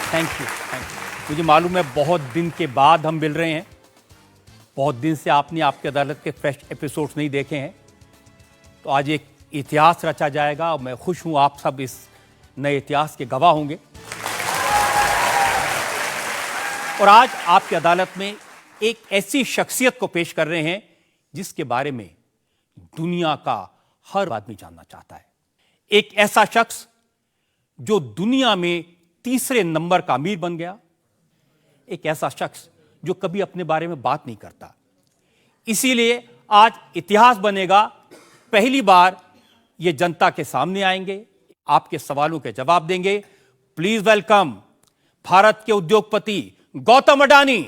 Thank you. मुझे मालूम है बहुत दिन के बाद हम मिल रहे हैं, बहुत दिन से आपने आपकी अदालत के फ्रेश एपिसोड्स नहीं देखे हैं, तो आज एक इतिहास रचा जाएगा और मैं खुश हूं आप सब इस नए इतिहास के गवाह होंगे। और आज आपकी अदालत में एक ऐसी शख्सियत को पेश कर रहे हैं जिसके बारे में दुनिया का हर आदमी जानना चाहता है। एक ऐसा शख्स जो दुनिया में तीसरे नंबर का अमीर बन गया, एक ऐसा शख्स जो कभी अपने बारे में बात नहीं करता। इसीलिए आज इतिहास बनेगा। पहली बार ये जनता के सामने आएंगे, आपके सवालों के जवाब देंगे। प्लीज वेलकम भारत के उद्योगपति गौतम अडानी।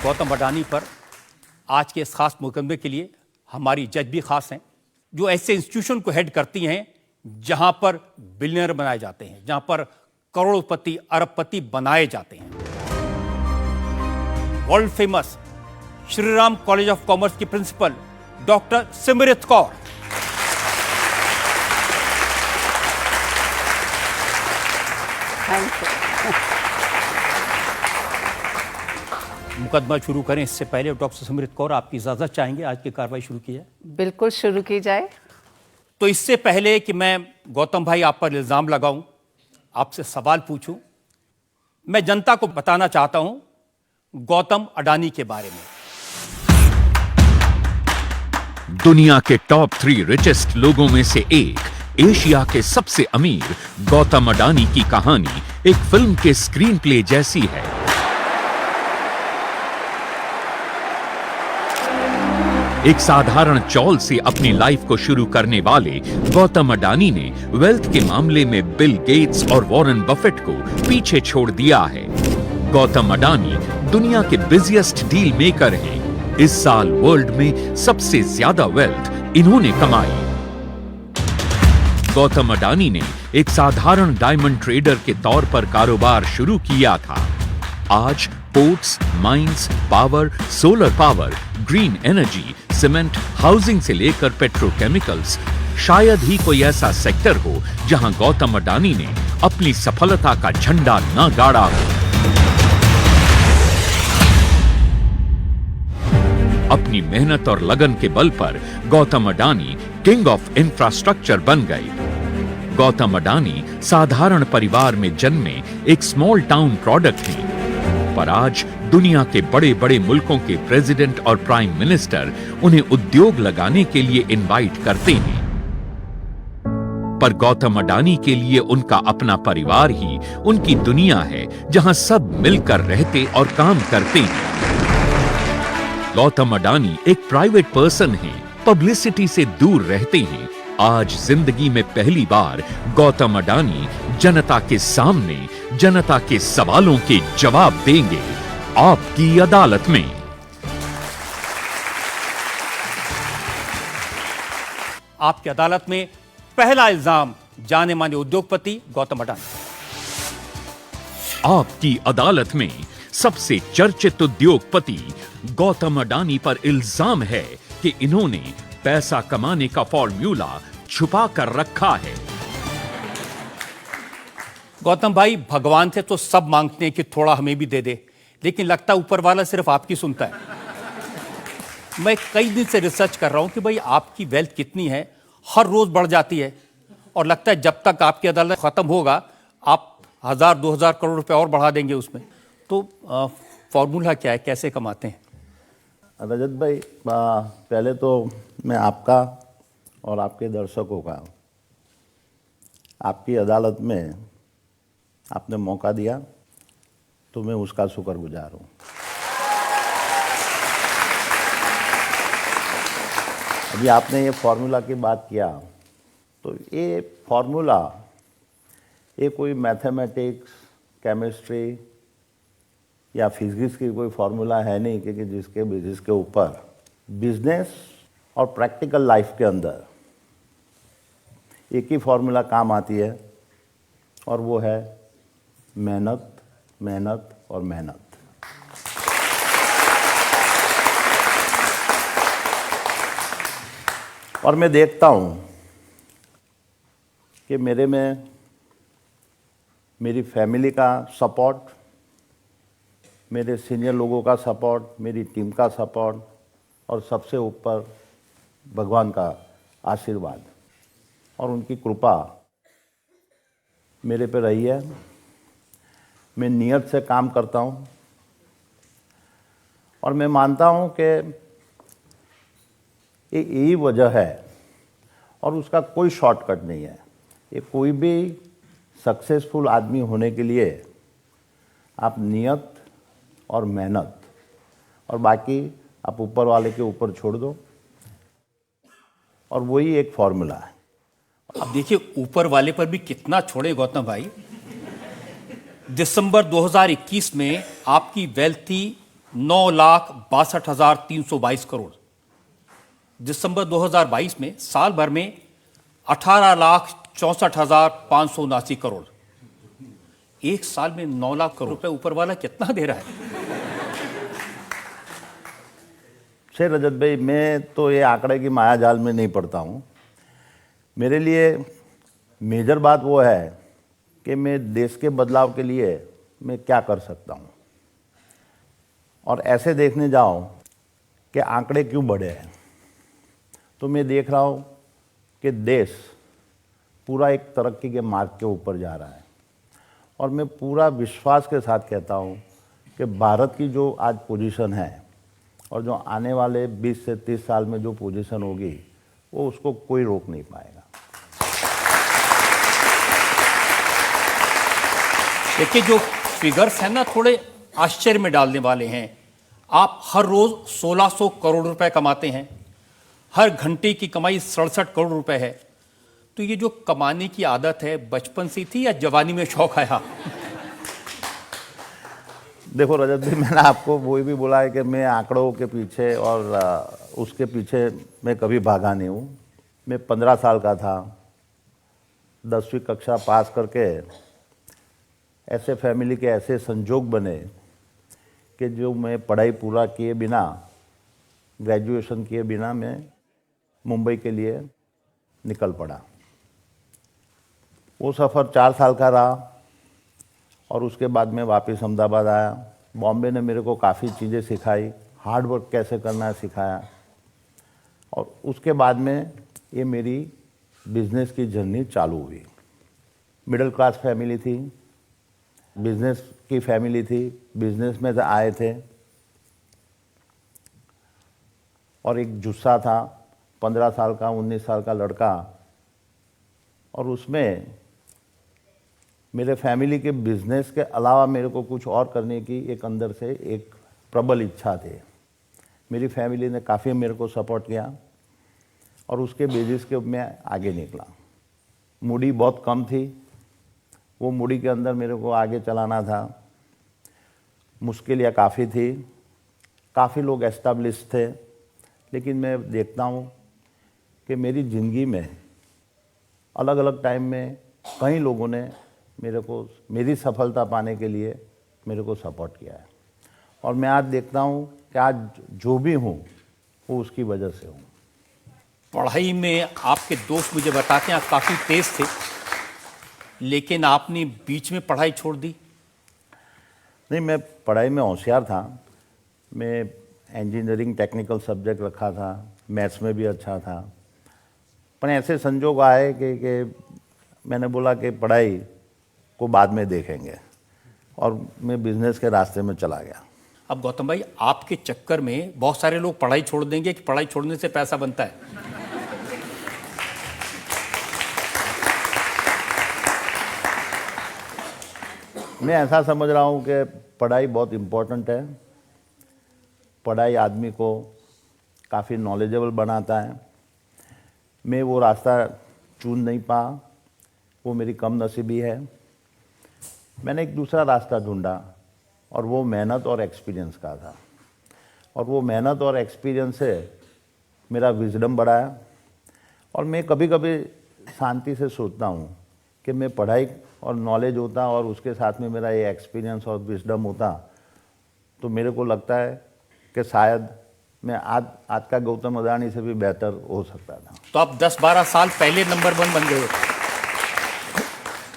गौतम अडानी पर आज के इस खास मुकदमे के लिए हमारी जज भी खास हैं, जो ऐसे इंस्टीट्यूशन को हेड करती हैं जहां पर बिलियनर बनाए जाते हैं, जहां पर करोड़पति अरबपति बनाए जाते हैं। World famous Shriram college of commerce की प्रिंसिपल डॉक्टर सिमरत कौर, मुकदमा शुरू करें इससे पहले डॉक्टर सिमरत कौर आपकी इजाजत चाहेंगे आज की कार्रवाई शुरू की जाए? बिल्कुल शुरू की जाए। तो इससे पहले कि मैं गौतम भाई आप पर इल्जाम लगाऊं, आपसे सवाल पूछूं, मैं जनता को बताना चाहता हूं गौतम अडानी के बारे में। दुनिया के टॉप 3 रिचेस्ट लोगों में से एक, एशिया के सबसे अमीर गौतम अडानी की कहानी एक फिल्म के स्क्रीन प्ले जैसी है। एक साधारण चौल से अपनी लाइफ को शुरू करने वाले गौतम अडानी ने वेल्थ के मामले में बिल गेट्स और वॉरेन बफेट को पीछे छोड़ दिया है। गौतम अडानी दुनिया के बिजिएस्ट डील मेकर हैं। इस साल वर्ल्ड में सबसे ज्यादा वेल्थ इन्होंने कमाई। गौतम अडानी ने एक साधारण डायमंड ट्रेडर के तौर पर कारोबार शुरू किया था। आज ports, mines, power, solar power, green energy, cement, housing से लेकर पेट्रोकेमिकल्स, शायद ही कोई ऐसा सेक्टर हो जहां गौतम अडानी ने अपनी सफलता का झंडा न गाड़ा हो। अपनी मेहनत और लगन के बल पर Gautam Adani king of infrastructure बन गए। गौतम अडानी साधारण परिवार में जन्मे एक स्मॉल टाउन प्रोडक्ट हैं, पर आज दुनिया के बड़े बड़े मुल्कों के प्रेसिडेंट और प्राइम मिनिस्टर उन्हें उद्योग लगाने के लिए इनवाइट करते हैं। पर गौतम अडानी के लिए उनका अपना परिवार ही उनकी दुनिया है, जहां सब मिलकर रहते और काम करते हैं। गौतम अडानी एक प्राइवेट पर्सन हैं, पब्लिसिटी से दूर रहते हैं। आज जिंदगी में पहली बार गौतम अडानी जनता के सामने जनता के सवालों के जवाब देंगे आपकी अदालत में। आपकी अदालत में पहला इल्जाम जाने माने उद्योगपति गौतम अडानी। आपकी अदालत में सबसे चर्चित उद्योगपति गौतम अडानी पर इल्जाम है कि इन्होंने पैसा कमाने का फॉर्मूला छुपा कर रखा है। गौतम भाई, भगवान से तो सब मांगते हैं कि थोड़ा हमें भी दे दे, लेकिन लगता ऊपर वाला सिर्फ आपकी सुनता है। मैं कई दिन से रिसर्च कर रहा हूं कि भाई आपकी वेल्थ कितनी है, हर रोज बढ़ जाती है और लगता है जब तक आपकी अदालत खत्म होगा आप 1000-2000 करोड़ रुपए और बढ़ा देंगे उसमें। तो फॉर्मूला क्या है, कैसे कमाते हैं? रजत भाई, पहले तो मैं आपका और आपके दर्शकों का आपकी अदालत में आपने मौका दिया तो मैं उसका शुक्रगुजार हूँ। अभी आपने ये फॉर्मूला की बात किया, तो ये फॉर्मूला ये कोई मैथमेटिक्स, केमिस्ट्री या फिजिक्स की कोई फार्मूला है नहीं कि जिसके बेसिस के ऊपर बिजनेस और प्रैक्टिकल लाइफ के अंदर एक ही फार्मूला काम आती है, और वो है मेहनत, मेहनत और मेहनत। और मैं देखता हूँ कि मेरे में मेरी फैमिली का सपोर्ट, मेरे सीनियर लोगों का सपोर्ट, मेरी टीम का सपोर्ट, और सबसे ऊपर भगवान का आशीर्वाद और उनकी कृपा मेरे पे रही है। मैं नियत से काम करता हूँ और मैं मानता हूँ कि यही वजह है, और उसका कोई शॉर्टकट नहीं है। ये कोई भी सक्सेसफुल आदमी होने के लिए आप नियत और मेहनत और बाकी आप ऊपर वाले के ऊपर छोड़ दो, और वही एक फॉर्मूला है। अब देखिए ऊपर वाले पर भी कितना छोड़े गौतम भाई। दिसंबर 2021 में आपकी वेल्थ थी 9,62,322 करोड़। दिसंबर 2022 में साल भर में 18,64,579 करोड़। एक साल में 9 लाख करोड़ रुपए ऊपर वाला कितना दे रहा है? शेर रजत भाई, मैं तो ये आंकड़े की माया जाल में नहीं पड़ता हूँ। मेरे लिए मेजर बात वो है कि मैं देश के बदलाव के लिए मैं क्या कर सकता हूँ, और ऐसे देखने जाऊँ कि आंकड़े क्यों बढ़े हैं, तो मैं देख रहा हूँ कि देश पूरा एक तरक्की के मार्ग के ऊपर जा रहा है। और मैं पूरा विश्वास के साथ कहता हूँ कि भारत की जो आज पोजीशन है और जो आने वाले 20 से 30 साल में जो पोजीशन होगी, वो उसको कोई रोक नहीं पाएगा। देखिए जो फिगर्स हैं ना, थोड़े आश्चर्य में डालने वाले हैं। आप हर रोज 1600 करोड़ रुपए कमाते हैं, हर घंटे की कमाई 67 करोड़ रुपए है। तो ये जो कमाने की आदत है बचपन से थी या जवानी में शौक आया? देखो रजत भाई, मैंने आपको वही भी बोला है कि मैं आंकड़ों के पीछे और उसके पीछे मैं कभी भागा नहीं हूँ। मैं 15 साल का था, 10वीं कक्षा पास करके ऐसे फैमिली के ऐसे संजोग बने कि जो मैं पढ़ाई पूरा किए बिना, ग्रेजुएशन किए बिना मैं मुंबई के लिए निकल पड़ा। वो सफ़र 4 साल का रहा, और उसके बाद मैं वापस अहमदाबाद आया। बॉम्बे ने मेरे को काफ़ी चीज़ें सिखाई, हार्ड वर्क कैसे करना है सिखाया, और उसके बाद में ये मेरी बिजनेस की जर्नी चालू हुई। मिडिल क्लास फैमिली थी, बिजनेस की फैमिली थी, बिजनेस में आए थे, और एक जुस्सा था 15 साल का, 19 साल का लड़का, और उसमें मेरे फैमिली के बिजनेस के अलावा मेरे को कुछ और करने की एक अंदर से एक प्रबल इच्छा थी। मेरी फैमिली ने काफ़ी मेरे को सपोर्ट किया, और उसके बेसिस के मैं आगे निकला। मूडी बहुत कम थी, वो मूडी के अंदर मेरे को आगे चलाना था। मुश्किलें काफ़ी थी, काफ़ी लोग एस्टेब्लिश थे, लेकिन मैं देखता हूँ कि मेरी ज़िंदगी में अलग अलग टाइम में कई लोगों ने मेरे को मेरी सफलता पाने के लिए मेरे को सपोर्ट किया है, और मैं आज देखता हूँ कि आज जो भी हूँ वो उसकी वजह से हूँ। पढ़ाई में आपके दोस्त मुझे बताते हैं आप काफ़ी तेज थे, लेकिन आपने बीच में पढ़ाई छोड़ दी? नहीं, मैं पढ़ाई में होशियार था। मैं इंजीनियरिंग टेक्निकल सब्जेक्ट रखा था, मैथ्स में भी अच्छा था, पर ऐसे संजोग आए कि मैंने बोला कि पढ़ाई को बाद में देखेंगे, और मैं बिजनेस के रास्ते में चला गया। अब गौतम भाई, आपके चक्कर में बहुत सारे लोग पढ़ाई छोड़ देंगे कि पढ़ाई छोड़ने से पैसा बनता है। मैं ऐसा समझ रहा हूँ कि पढ़ाई बहुत इम्पोर्टेंट है। पढ़ाई आदमी को काफ़ी नॉलेजेबल बनाता है। मैं वो रास्ता चुन नहीं पा, वो मेरी कम नसीबी है। मैंने एक दूसरा रास्ता ढूंढा और वो मेहनत और एक्सपीरियंस का था। और वो मेहनत और एक्सपीरियंस से मेरा विजडम बढ़ाया। और मैं कभी कभी शांति से सोचता हूँ कि मैं पढ़ाई और नॉलेज होता और उसके साथ में मेरा ये एक्सपीरियंस और विजडम होता, तो मेरे को लगता है कि शायद मैं आज का गौतम अडानी से भी बेहतर हो सकता था। तो आप 10-12 साल पहले नंबर 1 बन गए होते।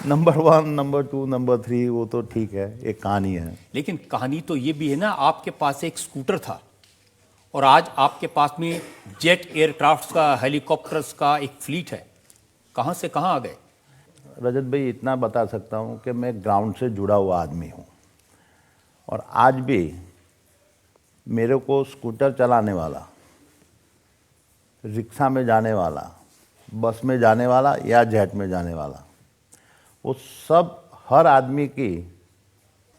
नंबर 1, नंबर 2, नंबर 3 वो तो ठीक है, एक कहानी है। लेकिन कहानी तो ये भी है ना, आपके पास एक स्कूटर था और आज आपके पास में जेट एयरक्राफ्ट्स का, हेलीकॉप्टर्स का एक फ्लीट है। कहाँ से कहाँ आ गए? रजत भाई, इतना बता सकता हूँ कि मैं ग्राउंड से जुड़ा हुआ आदमी हूँ और आज भी मेरे को स्कूटर चलाने वाला, रिक्शा में जाने वाला, बस में जाने वाला या जेट में जाने वाला, वो सब हर आदमी की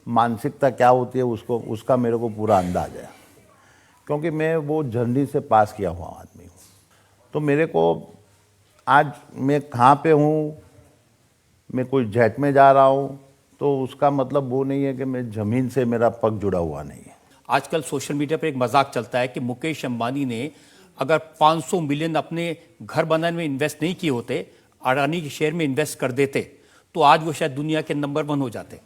मानसिकता क्या होती है उसका मेरे को पूरा अंदाज है, क्योंकि मैं वो जर्नी से पास किया हुआ आदमी हूँ। तो मेरे को आज मैं कहाँ पे हूँ, मैं कोई जेट में जा रहा हूँ, तो उसका मतलब वो नहीं है कि मैं ज़मीन से मेरा पग जुड़ा हुआ नहीं है। आजकल सोशल मीडिया पर एक मजाक चलता है कि मुकेश अंबानी ने अगर 500 मिलियन अपने घर बनाने में इन्वेस्ट नहीं किए होते, अडानी के शेयर में इन्वेस्ट कर देते, तो आज वो शायद दुनिया के नंबर 1 हो जाते।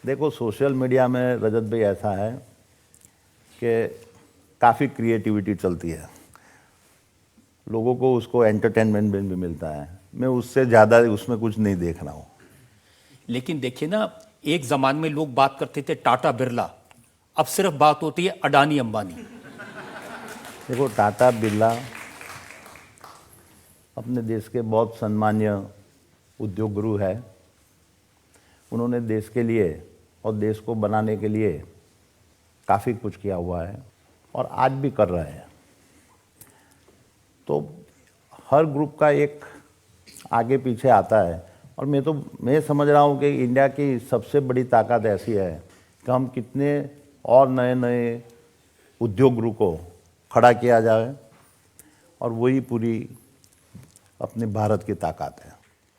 देखो, सोशल मीडिया में रजत भाई ऐसा है कि काफ़ी क्रिएटिविटी चलती है, लोगों को उसको एंटरटेनमेंट भी मिलता है। मैं उससे ज़्यादा उसमें कुछ नहीं देख रहा हूँ। लेकिन देखिए ना, एक ज़माने में लोग बात करते थे टाटा बिरला, अब सिर्फ बात होती है अडानी अंबानी। देखो, टाटा बिरला अपने देश के बहुत सम्मान्य उद्योग गुरु है। उन्होंने देश के लिए और देश को बनाने के लिए काफ़ी कुछ किया हुआ है और आज भी कर रहे हैं। तो हर ग्रुप का एक आगे पीछे आता है और मैं समझ रहा हूँ कि इंडिया की सबसे बड़ी ताकत ऐसी है कि हम कितने और नए नए उद्योग गुरु को खड़ा किया जाए, और वही पूरी अपने भारत की ताकत है।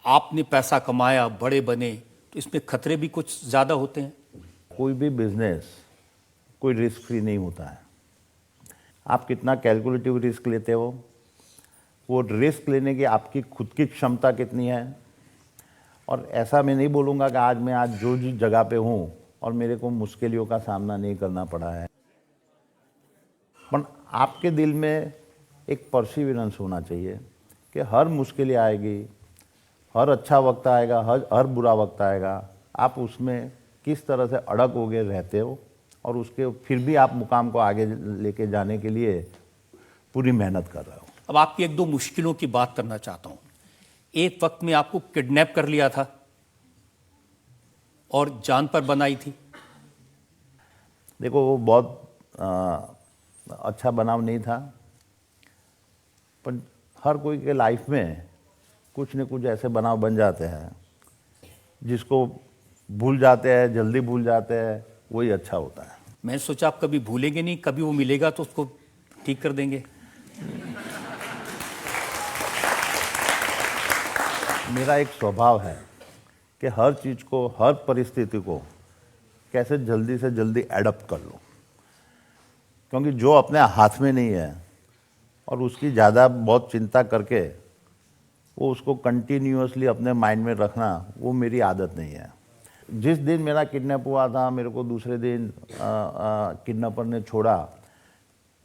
आपने पैसा कमाया, बड़े बने, तो इसमें खतरे भी कुछ ज़्यादा होते हैं। कोई भी बिजनेस कोई रिस्क फ्री नहीं होता है। आप कितना कैलकुलेटिव रिस्क लेते हो, वो रिस्क लेने की आपकी खुद की क्षमता कितनी है। और ऐसा मैं नहीं बोलूँगा कि आज जो जिस जगह पे हूँ और मेरे को मुश्किलों का सामना नहीं करना पड़ा है, पर आपके दिल में एक परसिवियरेंस होना चाहिए कि हर मुश्किलें आएगी, हर अच्छा वक्त आएगा, हर बुरा वक्त आएगा, आप उसमें किस तरह से अड़ग होके रहते हो और उसके फिर भी आप मुकाम को आगे लेके जाने के लिए पूरी मेहनत कर रहे हो। अब आपकी 1-2 मुश्किलों की बात करना चाहता हूँ। एक वक्त में आपको किडनैप कर लिया था और जान पर बनाई थी। देखो, वो बहुत अच्छा बनाव नहीं था, पर हर कोई के लाइफ में कुछ न कुछ ऐसे बनाव बन जाते हैं जिसको भूल जाते हैं, जल्दी भूल जाते हैं, वही अच्छा होता है। मैं सोचा आप कभी भूलेंगे नहीं, कभी वो मिलेगा तो उसको ठीक कर देंगे। मेरा एक स्वभाव है कि हर चीज़ को, हर परिस्थिति को कैसे जल्दी से जल्दी एडप्ट कर लो, क्योंकि जो अपने हाथ में नहीं है और उसकी ज़्यादा बहुत चिंता करके वो उसको कंटिन्यूअसली अपने माइंड में रखना, वो मेरी आदत नहीं है। जिस दिन मेरा किडनैप हुआ था, मेरे को दूसरे दिन किडनैपर ने छोड़ा,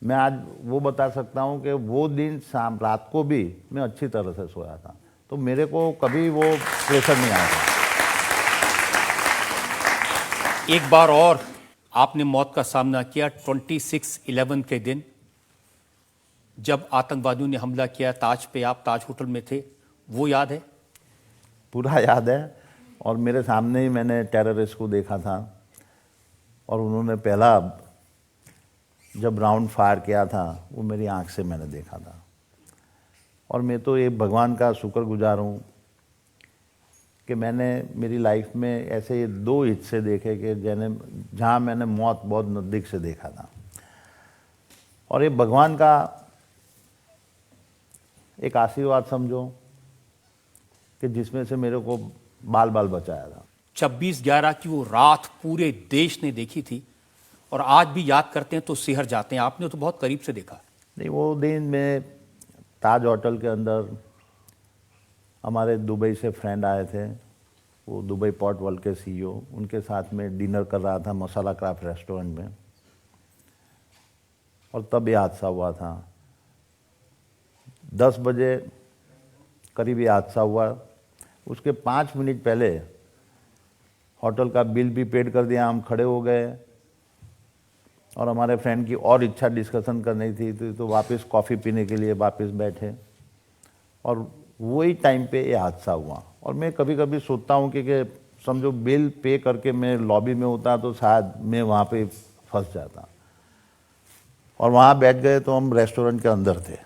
मैं आज वो बता सकता हूँ कि वो दिन शाम रात को भी मैं अच्छी तरह से सोया था, तो मेरे को कभी वो प्रेशर नहीं आया था। एक बार और आपने मौत का सामना किया 26/11 के दिन, जब आतंकवादियों ने हमला किया ताज पे, आप ताज होटल में थे, वो याद है? पूरा याद है, और मेरे सामने ही मैंने टेररिस्ट को देखा था और उन्होंने पहला जब राउंड फायर किया था वो मेरी आंख से मैंने देखा था। और मैं तो ये भगवान का शुक्रगुजार हूँ कि मैंने मेरी लाइफ में ऐसे 2 हिस्से देखे कि जहाँ मैंने मौत बहुत नज़दीक से देखा था। और ये भगवान का एक आशीर्वाद समझो कि जिसमें से मेरे को बाल बाल बचाया था। 26/11 की वो रात पूरे देश ने देखी थी और आज भी याद करते हैं तो सिहर जाते हैं। आपने तो बहुत करीब से देखा। नहीं, वो दिन में ताज होटल के अंदर हमारे दुबई से फ्रेंड आए थे, वो दुबई पोर्ट वर्ल्ड के CEO, उनके साथ में डिनर कर रहा था मसाला क्राफ्ट रेस्टोरेंट में, और तब ये हादसा हुआ था। 10 बजे करीब ये हादसा हुआ। उसके 5 मिनट पहले होटल का बिल भी पेड कर दिया, हम खड़े हो गए और हमारे फ्रेंड की और इच्छा डिस्कशन करनी थी तो वापस कॉफ़ी पीने के लिए वापस बैठे, और वही टाइम पे ये हादसा हुआ। और मैं कभी कभी सोचता हूँ कि समझो बिल पे करके मैं लॉबी में होता तो शायद मैं वहाँ पे फंस जाता। और वहाँ बैठ गए तो हम रेस्टोरेंट के अंदर थे,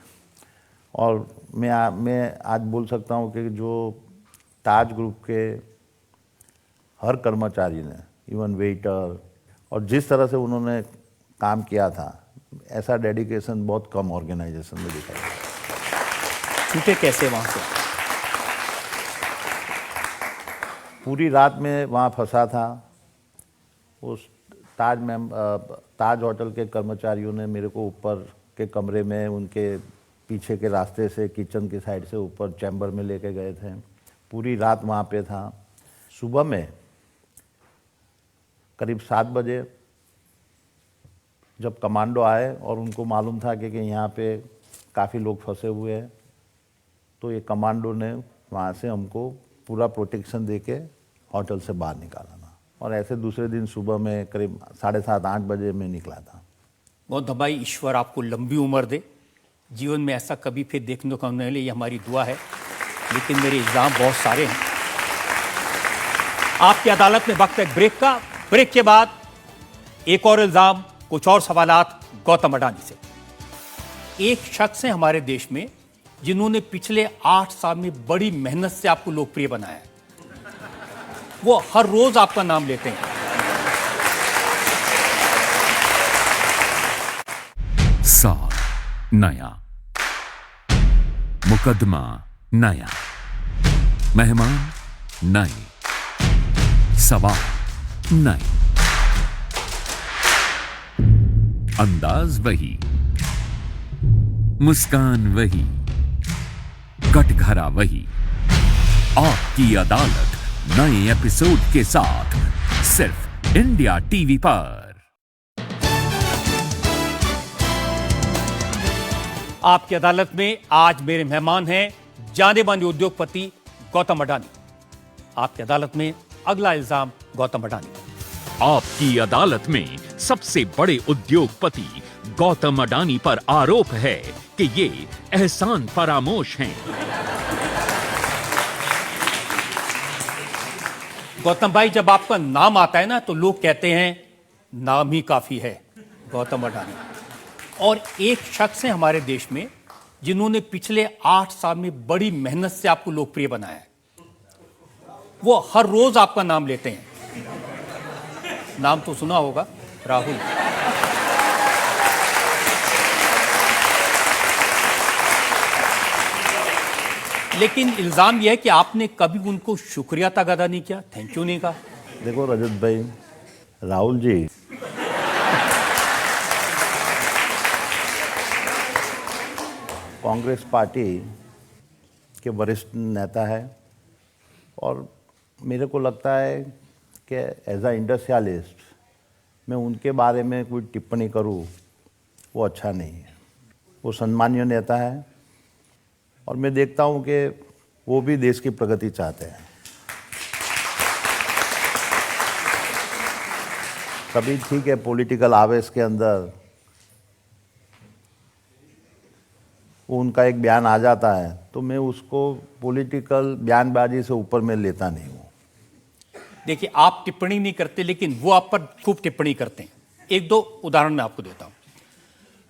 और मैं आज बोल सकता हूँ कि जो ताज ग्रुप के हर कर्मचारी ने, इवन वेटर, और जिस तरह से उन्होंने काम किया था, ऐसा डेडिकेशन बहुत कम ऑर्गेनाइजेशन में दिखा है। छूटे कैसे वहाँ से? पूरी रात में वहाँ फंसा था। उस ताज होटल के कर्मचारियों ने मेरे को ऊपर के कमरे में, उनके पीछे के रास्ते से, किचन की साइड से ऊपर चैम्बर में लेके गए थे। पूरी रात वहाँ पे था। सुबह में करीब 7 बजे जब कमांडो आए और उनको मालूम था कि यहाँ पे काफ़ी लोग फंसे हुए हैं, तो ये कमांडो ने वहाँ से हमको पूरा प्रोटेक्शन देके होटल से बाहर निकाला था। और ऐसे दूसरे दिन सुबह में करीब 7:30-8 बजे में निकला था। गौतम भाई, ईश्वर आपको लंबी उम्र दे, जीवन में ऐसा कभी फिर देखने को नहीं मिले, ये हमारी दुआ है। लेकिन मेरे इल्ज़ाम बहुत सारे हैं। आपकी अदालत में वक्त है ब्रेक का। ब्रेक के बाद एक और इल्ज़ाम, कुछ और सवालात गौतम अडानी से। एक शख्स है हमारे देश में जिन्होंने पिछले 8 साल में बड़ी मेहनत से आपको लोकप्रिय बनाया है। वो हर रोज आपका नाम लेते हैं। साल नया, मुकदमा नया, मेहमान नए, सवाल नए, अंदाज वही, मुस्कान वही, कटघरा वही। आपकी अदालत नए एपिसोड के साथ सिर्फ इंडिया टीवी पर। आपकी अदालत में आज मेरे मेहमान हैं जाने माने उद्योगपति गौतम अडानी। आपकी अदालत में अगला इल्जाम गौतम अडानी। आपकी अदालत में सबसे बड़े उद्योगपति गौतम अडानी पर आरोप है कि ये एहसान फरामोश हैं। गौतम भाई, जब आपका नाम आता है ना तो लोग कहते हैं नाम ही काफी है, गौतम अडानी। और एक शख्स है हमारे देश में जिन्होंने पिछले 8 साल में बड़ी मेहनत से आपको लोकप्रिय बनाया है। वो हर रोज आपका नाम लेते हैं। नाम तो सुना होगा, राहुल। लेकिन इल्जाम यह है कि आपने कभी उनको शुक्रिया तक अदा नहीं किया, थैंक यू नहीं कहा। देखो रजत भाई, राहुल जी कांग्रेस पार्टी के वरिष्ठ नेता है, और मेरे को लगता है कि एज अ इंडस्ट्रियलिस्ट मैं उनके बारे में कोई टिप्पणी करूं वो अच्छा नहीं है। वो सम्मानीय नेता है, और मैं देखता हूं कि वो भी देश की प्रगति चाहते हैं। कभी ठीक है, पॉलिटिकल आवेश के अंदर वो उनका एक बयान आ जाता है तो मैं उसको पॉलिटिकल बयानबाजी से ऊपर में लेता नहीं हूँ। देखिए, आप टिप्पणी नहीं करते लेकिन वो आप पर खूब टिप्पणी करते हैं। 1-2 उदाहरण मैं आपको देता हूं।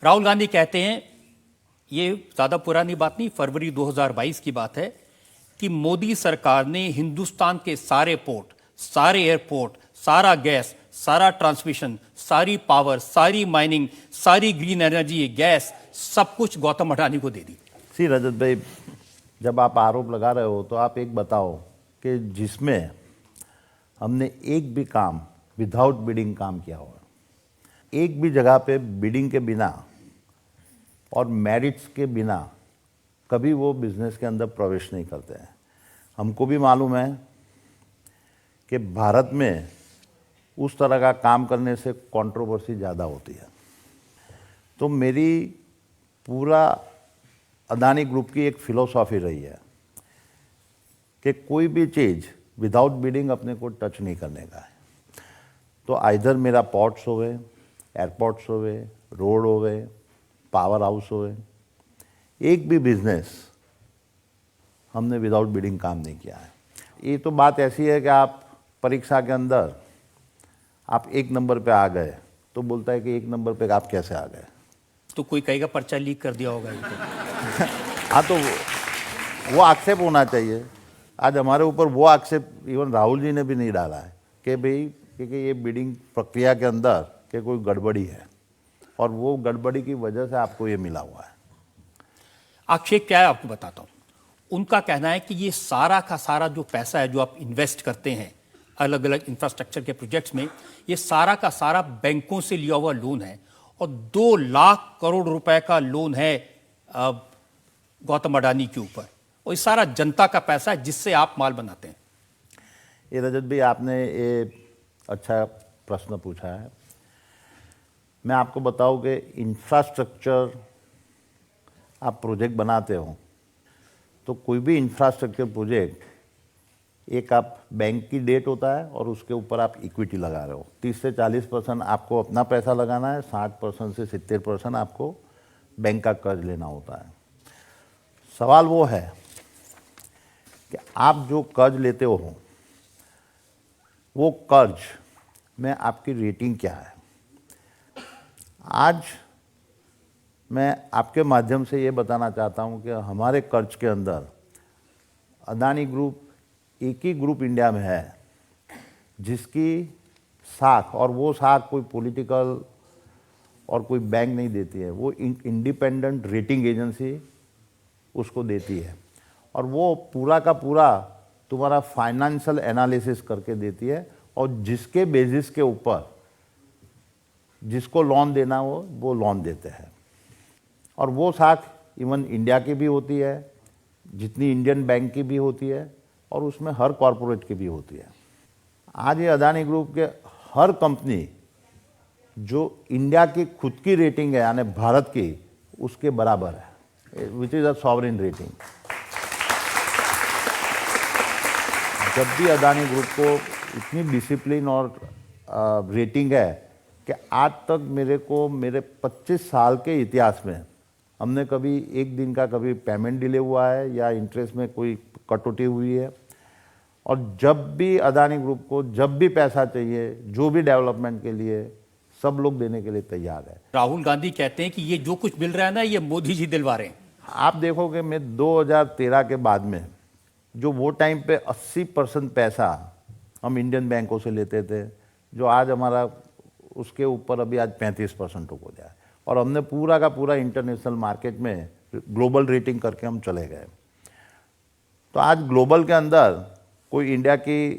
राहुल गांधी कहते हैं, ये ज्यादा पुरानी बात नहीं, फरवरी 2022 की बात है, कि मोदी सरकार ने हिंदुस्तान के सारे पोर्ट, सारे एयरपोर्ट, सारा गैस, सारा ट्रांसमिशन, सारी पावर, सारी माइनिंग, सारी ग्रीन एनर्जी, गैस, सब कुछ गौतम अडानी को दे दी। सी रजत भाई, जब आप आरोप लगा रहे हो तो आप एक बताओ कि जिसमें हमने एक भी काम विदाउट बिडिंग काम किया हुआ, एक भी जगह पे बिडिंग के बिना और मेरिट्स के बिना कभी वो बिजनेस के अंदर प्रवेश नहीं करते हैं। हमको भी मालूम है कि भारत में उस तरह का काम करने से कंट्रोवर्सी ज़्यादा होती है। तो मेरी पूरा अदानी ग्रुप की एक फिलॉसफी रही है कि कोई भी चीज़ विदाउट बिडिंग अपने को टच नहीं करने का है। तो आइधर मेरा पोर्ट्स हो गए, एयरपोर्ट्स हो गए, रोड हो गए, पावर हाउस हो गए, एक भी बिजनेस हमने विदाउट बिडिंग काम नहीं किया है। ये तो बात ऐसी है कि आप परीक्षा के अंदर आप एक नंबर पे आ गए तो बोलता है कि एक नंबर पे आप कैसे आ गए। तो कोई कहेगा पर्चा लीक कर दिया होगा ये तो। हाँ, तो वो आक्षेप होना चाहिए। आज हमारे ऊपर वो आक्षेप इवन राहुल जी ने भी नहीं डाला है कि भाई क्योंकि ये बिडिंग प्रक्रिया के अंदर के कोई गड़बड़ी है और वो गड़बड़ी की वजह से आपको ये मिला हुआ है। आक्षेप क्या है आपको बताता हूं। उनका कहना है कि ये सारा का सारा जो पैसा है जो आप इन्वेस्ट करते हैं अलग अलग इंफ्रास्ट्रक्चर के प्रोजेक्ट्स में, ये सारा का सारा बैंकों से लिया हुआ लोन है और 2 लाख करोड़ रुपए का लोन है गौतम अडानी के ऊपर, और ये सारा जनता का पैसा है जिससे आप माल बनाते हैं। ये रजत भाई, आपने ये अच्छा प्रश्न पूछा है। मैं आपको बताऊं कि इंफ्रास्ट्रक्चर आप प्रोजेक्ट बनाते हो तो कोई भी इंफ्रास्ट्रक्चर प्रोजेक्ट एक आप बैंक की डेट होता है और उसके ऊपर आप इक्विटी लगा रहे हो। 30 से 40% आपको अपना पैसा लगाना है, 60% से 70% आपको बैंक का कर्ज लेना होता है। सवाल वो है कि आप जो कर्ज लेते हो वो कर्ज में आपकी रेटिंग क्या है। आज मैं आपके माध्यम से ये बताना चाहता हूँ कि हमारे कर्ज के अंदर अदानी ग्रुप एक ही ग्रुप इंडिया में है जिसकी साख, और वो साख कोई पॉलिटिकल और कोई बैंक नहीं देती है, वो इंडिपेंडेंट रेटिंग एजेंसी उसको देती है और वो पूरा का पूरा तुम्हारा फाइनेंशियल एनालिसिस करके देती है और जिसके बेसिस के ऊपर जिसको लोन देना हो वो लोन देते हैं। और वो साख इवन इंडिया की भी होती है, जितनी इंडियन बैंक की भी होती है और उसमें हर कॉरपोरेट की भी होती है। आज ये अदानी ग्रुप के हर कंपनी जो इंडिया की खुद की रेटिंग है यानी भारत की, उसके बराबर है, which is a sovereign rating. जब भी अदानी ग्रुप को इतनी डिसिप्लिन और रेटिंग है कि आज तक मेरे 25 साल के इतिहास में हमने कभी एक दिन का कभी पेमेंट डिले हुआ है या इंटरेस्ट में कोई कटौती हुई है। और जब भी अदानी ग्रुप को जब भी पैसा चाहिए जो भी डेवलपमेंट के लिए, सब लोग देने के लिए तैयार है। राहुल गांधी कहते हैं कि ये जो कुछ मिल रहा है ना ये मोदी जी दिलवा रहे हैं। आप देखोगे मैं 2013 के बाद में जो वो टाइम पे 80% पैसा हम इंडियन बैंकों से लेते थे, जो आज हमारा उसके ऊपर अभी आज 35% हो गया है और हमने पूरा का पूरा इंटरनेशनल मार्केट में ग्लोबल रेटिंग करके हम चले गए। तो आज ग्लोबल के अंदर कोई इंडिया की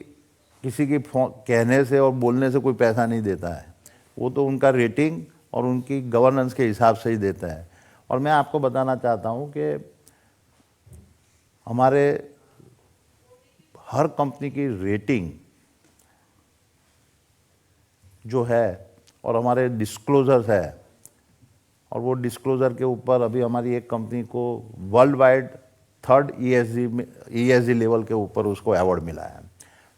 किसी की कहने से और बोलने से कोई पैसा नहीं देता है, वो तो उनका रेटिंग और उनकी गवर्नेंस के हिसाब से ही देता है। और मैं आपको बताना चाहता हूँ कि हमारे हर कंपनी की रेटिंग जो है और हमारे डिस्क्लोजर्स है, और वो डिस्क्लोजर के ऊपर अभी हमारी एक कंपनी को world wide 3rd ESG level के ऊपर उसको अवार्ड मिला है।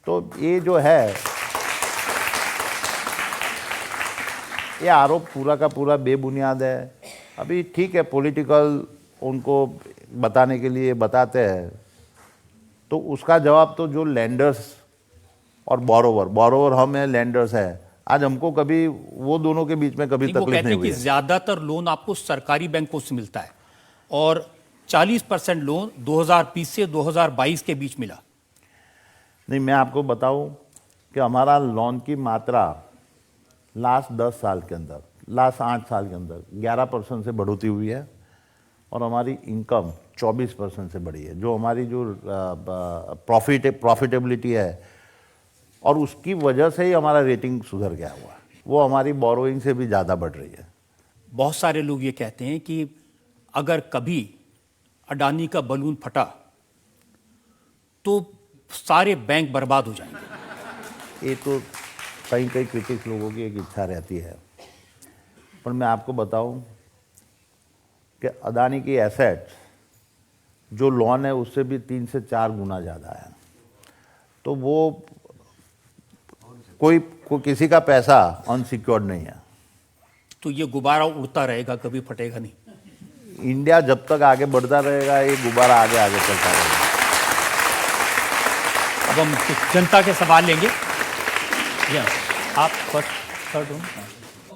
तो ये जो है ये आरोप पूरा का पूरा बेबुनियाद है। अभी ठीक है, पॉलिटिकल उनको बताने के लिए बताते हैं, तो उसका जवाब तो जो लैंडर्स और बोरोवर हम हैं, लैंडर्स हैं, आज हमको कभी वो दोनों के बीच में कभी तकलीफ नहीं हुई है। ज्यादातर लोन आपको सरकारी बैंकों से मिलता है और 40% लोन 2020 से 2022 के बीच मिला। नहीं, मैं आपको बताऊं कि हमारा लोन की मात्रा लास्ट 10 साल के अंदर, लास्ट 8 साल के अंदर 11% से बढ़ोतरी हुई है और हमारी इनकम 24% से बढ़ी है, जो हमारी जो प्रॉफिटेबिलिटी है, और उसकी वजह से ही हमारा रेटिंग सुधर गया हुआ है। वो हमारी बोरोइंग से भी ज़्यादा बढ़ रही है। बहुत सारे लोग ये कहते हैं कि अगर कभी अडानी का बलून फटा तो सारे बैंक बर्बाद हो जाएंगे। ये तो कई क्रिटिक्स लोगों की एक इच्छा रहती है, पर मैं आपको बताऊं कि अडानी की एसेट्स जो लोन है उससे भी 3 से 4 गुना ज़्यादा है। तो वो कोई किसी का पैसा अनसिक्योर्ड नहीं है। तो ये गुब्बारा उड़ता रहेगा, कभी फटेगा नहीं। इंडिया जब तक आगे बढ़ता रहेगा, ये गुब्बारा आगे आगे चलता रहेगा। अब हम कुछ जनता के सवाल लेंगे। आप फर्स्ट।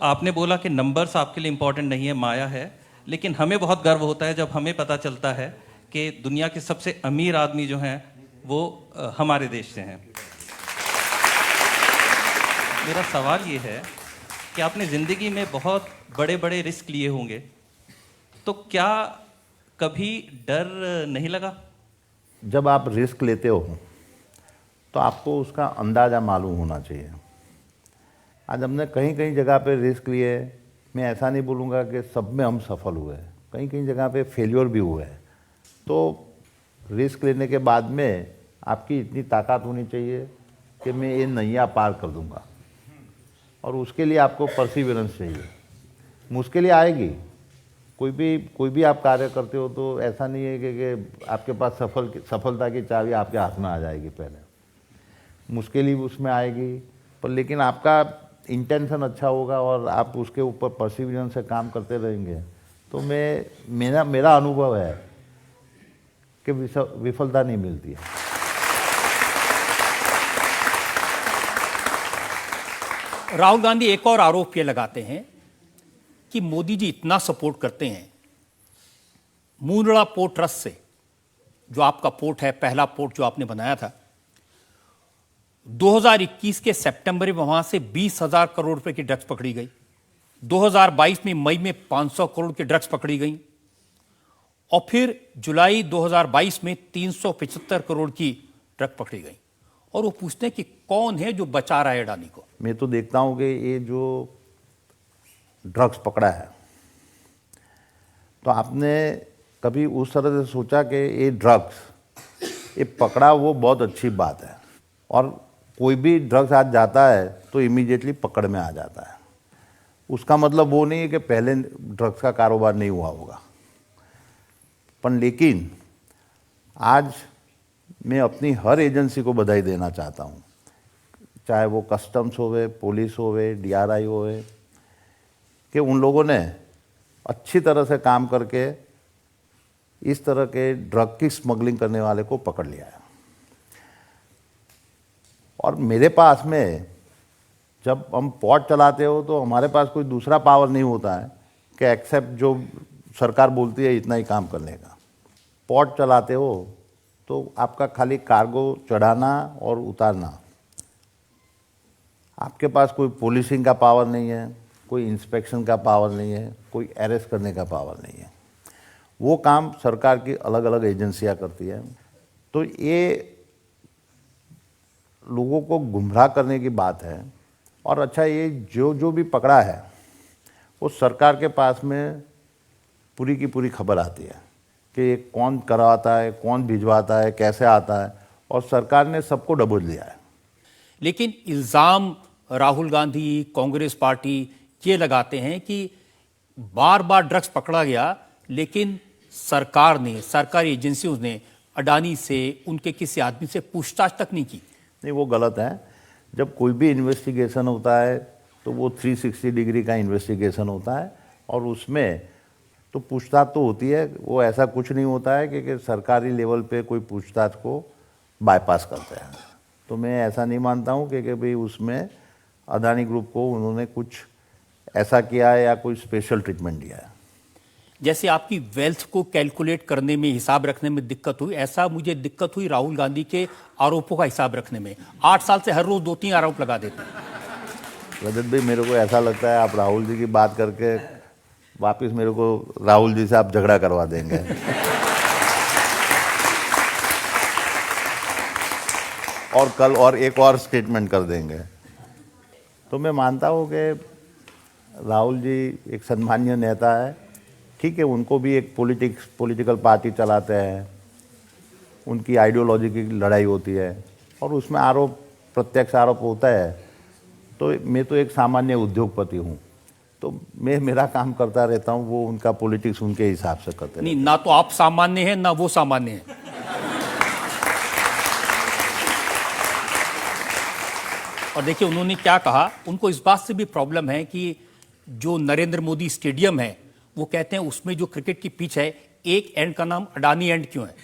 आपने बोला कि नंबर्स आपके लिए इंपॉर्टेंट नहीं है, माया है, लेकिन हमें बहुत गर्व होता है जब हमें पता चलता है कि दुनिया के सबसे अमीर आदमी जो हैं वो हमारे देश से हैं। मेरा सवाल ये है कि आपने ज़िंदगी में बहुत बड़े बड़े रिस्क लिए होंगे, तो क्या कभी डर नहीं लगा? जब आप रिस्क लेते हो तो आपको उसका अंदाज़ा मालूम होना चाहिए। आज हमने कहीं कहीं जगह पे रिस्क लिए, मैं ऐसा नहीं बोलूँगा कि सब में हम सफल हुए, कहीं कहीं जगह पे फेल्योर भी हुए। तो रिस्क लेने के बाद में आपकी इतनी ताकत होनी चाहिए कि मैं ये नैया पार कर दूँगा, और उसके लिए आपको परसिवियरेंस चाहिए। मुश्किलें आएगी, कोई भी आप कार्य करते हो तो ऐसा नहीं है कि आपके पास सफलता की चाबी आपके हाथ में आ जाएगी। पहले मुश्किल ही उसमें आएगी, पर लेकिन आपका इंटेंशन अच्छा होगा और आप उसके ऊपर परसिवियरेंस से काम करते रहेंगे, तो मेरा अनुभव है कि विफलता नहीं मिलती है। राहुल गांधी एक और आरोप ये लगाते हैं कि मोदी जी इतना सपोर्ट करते हैं मुंद्रा पोर्ट ट्रस्ट से, जो आपका पोर्ट है, पहला पोर्ट जो आपने बनाया था। 2021 के सितंबर में वहां से 20,000 करोड़ रुपए की ड्रग्स पकड़ी गई। 2022 में मई में 500 करोड़ की ड्रग्स पकड़ी गई, और फिर जुलाई 2022 में 375 करोड़ की ड्रग पकड़ी गई। और वो पूछते हैं कि कौन है जो बचा रहा है अडानी को। मैं तो देखता हूँ कि ये जो ड्रग्स पकड़ा है, तो आपने कभी उस तरह से सोचा कि ये ड्रग्स ये पकड़ा, वो बहुत अच्छी बात है। और कोई भी ड्रग्स आज जाता है तो इमीडिएटली पकड़ में आ जाता है। उसका मतलब वो नहीं है कि पहले ड्रग्स का कारोबार नहीं हुआ होगा, पर लेकिन आज मैं अपनी हर एजेंसी को बधाई देना चाहता हूँ, चाहे वो कस्टम्स होवे, पुलिस होवे, DRI होवे, कि उन लोगों ने अच्छी तरह से काम करके इस तरह के ड्रग की स्मगलिंग करने वाले को पकड़ लिया है। और मेरे पास में जब हम पोर्ट चलाते हो तो हमारे पास कोई दूसरा पावर नहीं होता है कि एक्सेप्ट जो सरकार बोलती है इतना ही काम करने का। पोर्ट चलाते हो तो आपका खाली कार्गो चढ़ाना और उतारना, आपके पास कोई पुलिसिंग का पावर नहीं है, कोई इंस्पेक्शन का पावर नहीं है, कोई अरेस्ट करने का पावर नहीं है। वो काम सरकार की अलग अलग एजेंसियां करती है। तो ये लोगों को गुमराह करने की बात है। और अच्छा, ये जो भी पकड़ा है वो सरकार के पास में पूरी की पूरी खबर आती है कि ये कौन करवाता है, कौन भिजवाता है, कैसे आता है, और सरकार ने सबको दबोच लिया है। लेकिन इल्ज़ाम राहुल गांधी, कांग्रेस पार्टी ये लगाते हैं कि बार बार ड्रग्स पकड़ा गया, लेकिन सरकार ने, सरकारी एजेंसियों ने अडानी से, उनके किसी आदमी से पूछताछ तक नहीं की। नहीं, वो गलत है। जब कोई भी इन्वेस्टिगेशन होता है तो वो 360 डिग्री का इन्वेस्टिगेशन होता है, और उसमें तो पूछताछ तो होती है। वो ऐसा कुछ नहीं होता है कि सरकारी लेवल पे कोई पूछताछ को बाईपास करते हैं। तो मैं ऐसा नहीं मानता हूँ कि भाई उसमें अडानी ग्रुप को उन्होंने कुछ ऐसा किया है या कोई स्पेशल ट्रीटमेंट दिया है। जैसे आपकी वेल्थ को कैलकुलेट करने में, हिसाब रखने में दिक्कत हुई, ऐसा मुझे दिक्कत हुई राहुल गांधी के आरोपों का हिसाब रखने में। 8 साल से हर रोज 2-3 आरोप लगा देते हैं। रजत भाई, मेरे को ऐसा लगता है आप राहुल जी की बात करके वापस मेरे को राहुल जी से आप झगड़ा करवा देंगे। और कल और एक और स्टेटमेंट कर देंगे। तो मैं मानता हूँ कि राहुल जी एक सम्मानीय नेता है। ठीक है, उनको भी एक पॉलिटिकल पार्टी चलाते हैं, उनकी आइडियोलॉजी की लड़ाई होती है और उसमें आरोप, प्रत्यक्ष आरोप होता है। तो मैं तो एक सामान्य उद्योगपति हूँ, तो मैं मेरा काम करता रहता हूँ, वो उनका पॉलिटिक्स उनके हिसाब से करते हैं। नहीं, ना तो आप सामान्य हैं ना वो सामान्य हैं। और देखिए उन्होंने क्या कहा, उनको इस बात से भी प्रॉब्लम है कि जो नरेंद्र मोदी स्टेडियम है, वो कहते हैं उसमें जो क्रिकेट की पिच है, एक एंड का नाम अडानी एंड क्यों है?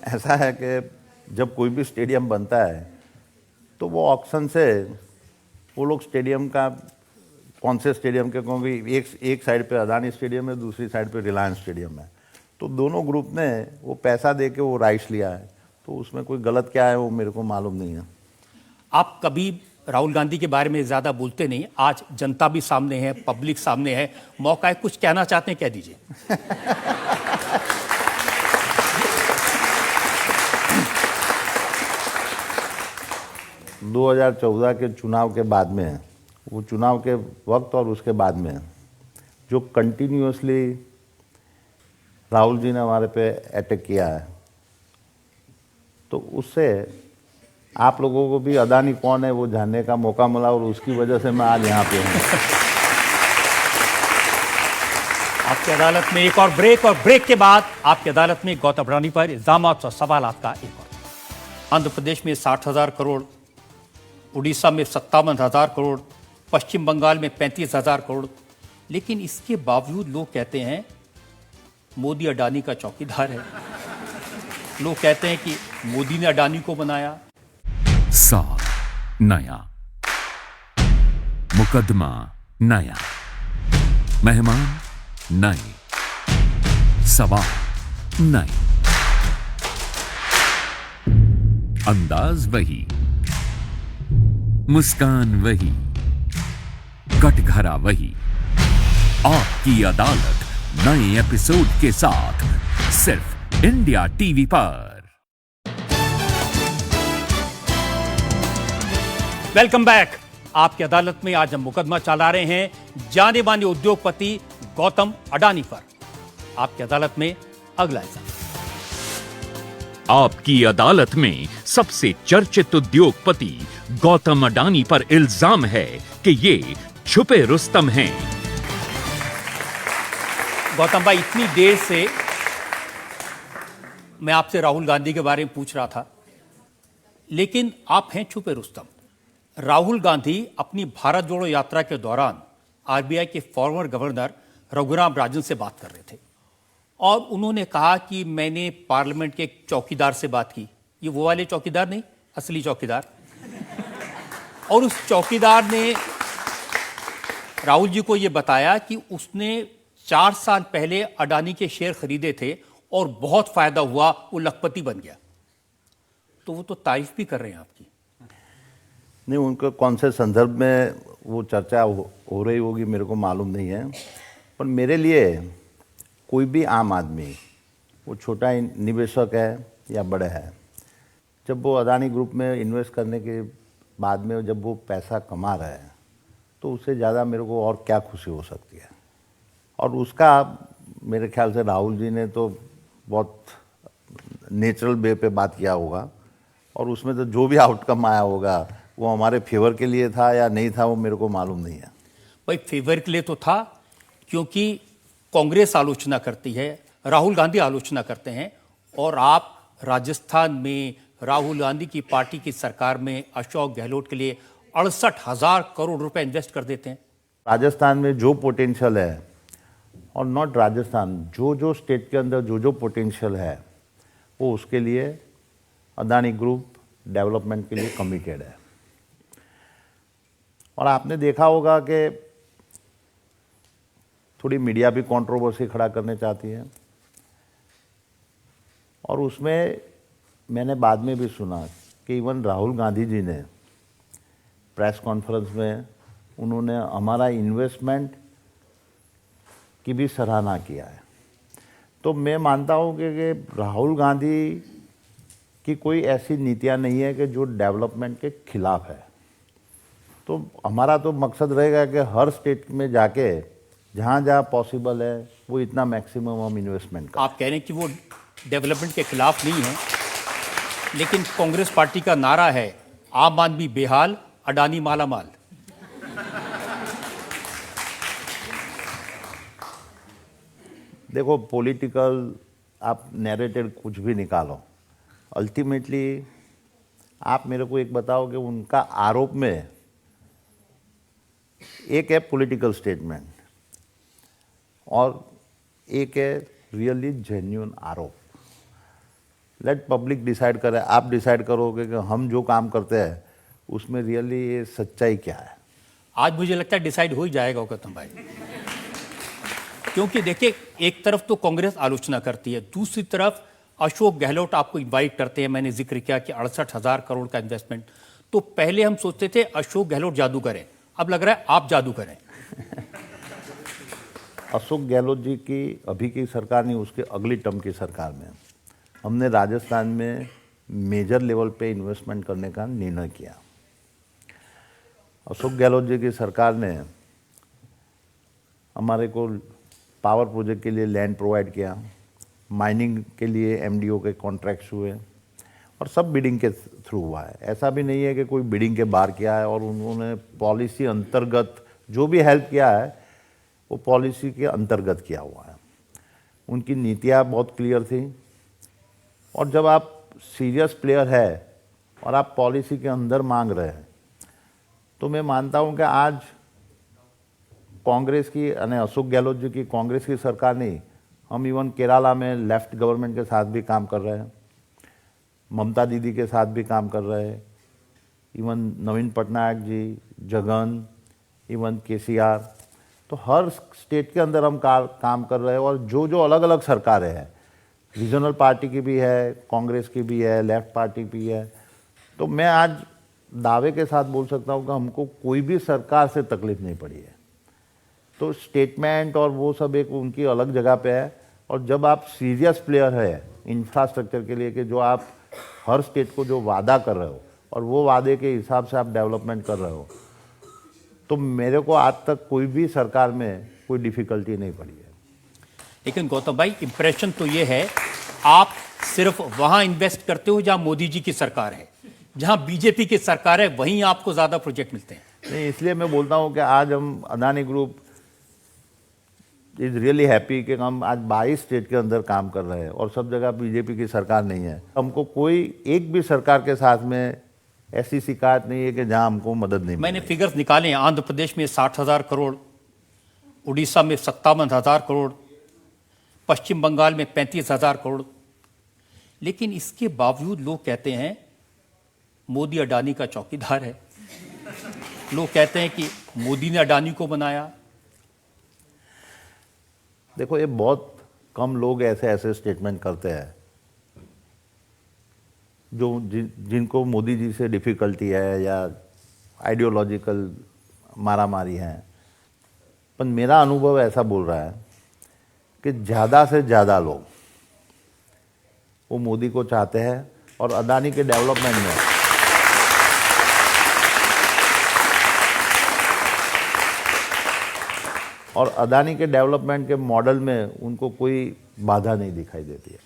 ऐसा है कि जब कोई भी स्टेडियम बनता है तो वो ऑक्शन से वो लोग स्टेडियम का, कौन से स्टेडियम के, क्योंकि एक साइड पे अदानी स्टेडियम है, दूसरी साइड पे रिलायंस स्टेडियम है, तो दोनों ग्रुप ने वो पैसा दे के वो राइट्स लिया है। तो उसमें कोई गलत क्या है वो मेरे को मालूम नहीं है। आप कभी राहुल गांधी के बारे में ज्यादा बोलते नहीं, आज जनता भी सामने है, पब्लिक सामने है, मौका है, कुछ कहना चाहते हैं कह दीजिए। 2014 के चुनाव के बाद में, वो चुनाव के वक्त और उसके बाद में जो कंटिन्यूअसली राहुल जी ने हमारे पे अटैक किया है, तो उससे आप लोगों को भी अदानी कौन है वो जानने का मौका मिला और उसकी वजह से मैं आज यहाँ पे हूँ। आपकी अदालत में एक और ब्रेक के बाद आपकी अदालत में गौतम अडानी पर इल्जामात और सवालात का एक और। आंध्र प्रदेश में 60,000 करोड़, उड़ीसा में 57,000 करोड़, पश्चिम बंगाल में 35,000 करोड़। लेकिन इसके बावजूद लोग कहते हैं मोदी अडानी का चौकीदार है। लोग कहते हैं कि मोदी ने अडानी को बनाया। साल नया, मुकदमा नया, मेहमान नए, सवाल नए, अंदाज वही, मुस्कान वही, कटघरा वही। आपकी अदालत नए एपिसोड के साथ सिर्फ इंडिया टीवी पर। Welcome back. आपकी अदालत में आज हम मुकदमा चला रहे हैं जाने माने उद्योगपति गौतम अडानी पर। आपकी अदालत में अगला इल्जाम। आपकी अदालत में सबसे चर्चित उद्योगपति गौतम अडानी पर इल्जाम है कि ये छुपे रुस्तम हैं। गौतम भाई, इतनी देर से मैं आपसे राहुल गांधी के बारे में पूछ रहा था, लेकिन आप हैं छुपे रुस्तम। राहुल गांधी अपनी भारत जोड़ो यात्रा के दौरान आरबीआई के फॉर्मर गवर्नर रघुराम राजन से बात कर रहे थे और उन्होंने कहा कि मैंने पार्लियामेंट के एक चौकीदार से बात की। ये वो वाले चौकीदार नहीं, असली चौकीदार। और उस चौकीदार ने राहुल जी को यह बताया कि उसने 4 साल पहले अडानी के शेयर खरीदे थे और बहुत फायदा हुआ, वो लखपति बन गया। तो वो तो तारीफ भी कर रहे हैं आपकी। नहीं, उनको कौन से संदर्भ में वो चर्चा हो रही होगी मेरे को मालूम नहीं है, पर मेरे लिए कोई भी आम आदमी, वो छोटा निवेशक है या बड़ा है, जब वो अदानी ग्रुप में इन्वेस्ट करने के बाद में जब वो पैसा कमा रहा है, तो उससे ज़्यादा मेरे को और क्या खुशी हो सकती है। और उसका मेरे ख्याल से राहुल जी ने तो बहुत नेचुरल वे पे बात किया होगा और उसमें तो जो भी आउटकम आया होगा वो हमारे फेवर के लिए था या नहीं था वो मेरे को मालूम नहीं है। भाई, फेवर के लिए तो था, क्योंकि कांग्रेस आलोचना करती है, राहुल गांधी आलोचना करते हैं, और आप राजस्थान में राहुल गांधी की पार्टी की सरकार में अशोक गहलोत के लिए 68,000 करोड़ रुपए इन्वेस्ट कर देते हैं। राजस्थान में जो पोटेंशियल है, और नॉट राजस्थान, जो स्टेट के अंदर जो पोटेंशियल है, वो उसके लिए अदानी ग्रुप डेवलपमेंट के लिए कमिटेड है। और आपने देखा होगा कि थोड़ी मीडिया भी कंट्रोवर्सी खड़ा करने चाहती है, और उसमें मैंने बाद में भी सुना कि इवन राहुल गांधी जी ने प्रेस कॉन्फ्रेंस में उन्होंने हमारा इन्वेस्टमेंट की भी सराहना किया है। तो मैं मानता हूँ कि राहुल गांधी की कोई ऐसी नीतियाँ नहीं है कि जो डेवलपमेंट के खिलाफ है। तो हमारा तो मकसद रहेगा कि हर स्टेट में जाके जहाँ जहाँ पॉसिबल है वो इतना मैक्सिमम हम इन्वेस्टमेंट करें। आप कह रहे हैं कि वो डेवलपमेंट के खिलाफ नहीं है, लेकिन कांग्रेस पार्टी का नारा है आम आदमी बेहाल, अडानी मालामाल। देखो, पॉलिटिकल आप नैरेटिव कुछ भी निकालो, अल्टीमेटली आप मेरे को एक बताओ कि उनका आरोप में एक है पॉलिटिकल स्टेटमेंट और एक है रियली जेन्युइन आरोप। लेट पब्लिक डिसाइड करे, आप डिसाइड करोगे कि हम जो काम करते हैं उसमें रियली ये सच्चाई क्या है। आज मुझे लगता है डिसाइड हो ही जाएगा गौतम भाई, क्योंकि देखिए एक तरफ तो कांग्रेस आलोचना करती है, दूसरी तरफ अशोक गहलोत आपको इनवाइट करते हैं। मैंने जिक्र किया कि 68,000 करोड़ का इन्वेस्टमेंट। तो पहले हम सोचते थे अशोक गहलोत जादू करें, अब लग रहा है आप जादू करें। अशोक गहलोत जी की अभी की सरकार नहीं, उसके अगली टर्म की सरकार में हमने राजस्थान में मेजर लेवल पे इन्वेस्टमेंट करने का निर्णय किया। अशोक गहलोत जी की सरकार ने हमारे को पावर प्रोजेक्ट के लिए लैंड प्रोवाइड किया, माइनिंग के लिए एमडीओ के कॉन्ट्रैक्ट्स हुए और सब बिडिंग के थ्रू हुआ है। ऐसा भी नहीं है कि कोई बिडिंग के बाहर किया है। और उन्होंने पॉलिसी अंतर्गत जो भी हेल्प किया है वो पॉलिसी के अंतर्गत किया हुआ है। उनकी नीतियाँ बहुत क्लियर थी। और जब आप सीरियस प्लेयर है और आप पॉलिसी के अंदर मांग रहे हैं, तो मैं मानता हूं कि आज कांग्रेस की यानी अशोक गहलोत जी की कांग्रेस की सरकार नहीं, हम इवन केरला में लेफ्ट गवर्नमेंट के साथ भी काम कर रहे हैं, ममता दीदी के साथ भी काम कर रहे हैं, इवन नवीन पटनायक जी, जगन, इवन केसीआर। तो हर स्टेट के अंदर हम काम कर रहे हैं। और जो जो अलग अलग सरकारें हैं, रीजनल पार्टी की भी है, कांग्रेस की भी है, लेफ्ट पार्टी भी है, तो मैं आज दावे के साथ बोल सकता हूँ कि हमको कोई भी सरकार से तकलीफ नहीं पड़ी है। तो स्टेटमेंट और वो सब एक उनकी अलग जगह पे है। और जब आप सीरियस प्लेयर है इंफ्रास्ट्रक्चर के लिए कि जो आप हर स्टेट को जो वादा कर रहे हो और वो वादे के हिसाब से आप डेवलपमेंट कर रहे हो, तो मेरे को आज तक कोई भी सरकार में कोई डिफिकल्टी नहीं पड़ी है। लेकिन गौतम भाई इंप्रेशन तो ये है आप सिर्फ वहां इन्वेस्ट करते हो जहां मोदी जी की सरकार है, जहां बीजेपी की सरकार है वहीं आपको ज्यादा प्रोजेक्ट मिलते हैं। नहीं, इसलिए मैं बोलता हूं कि आज हम Adani group is really happy कि हम आज 22 स्टेट के अंदर काम कर रहे हैं और सब जगह बीजेपी की सरकार नहीं है। हमको कोई एक भी सरकार के साथ में ऐसी शिकायत नहीं है कि जहां हमको मदद नहीं मैंने मिली। फिगर्स निकाले हैं, आंध्र प्रदेश में 60,000 करोड़, उड़ीसा में 57,000 करोड़, पश्चिम बंगाल में 35,000 करोड़। लेकिन इसके बावजूद लोग कहते हैं मोदी अडानी का चौकीदार है। लोग कहते हैं कि मोदी ने अडानी को बनाया। देखो, ये बहुत कम लोग ऐसे स्टेटमेंट करते हैं जो जिनको मोदी जी से डिफिकल्टी है या आइडियोलॉजिकल मारामारी है। पर मेरा अनुभव ऐसा बोल रहा है कि ज़्यादा से ज़्यादा लोग वो मोदी को चाहते हैं और अदानी के डेवलपमेंट में और अदानी के डेवलपमेंट के मॉडल में उनको कोई बाधा नहीं दिखाई देती है।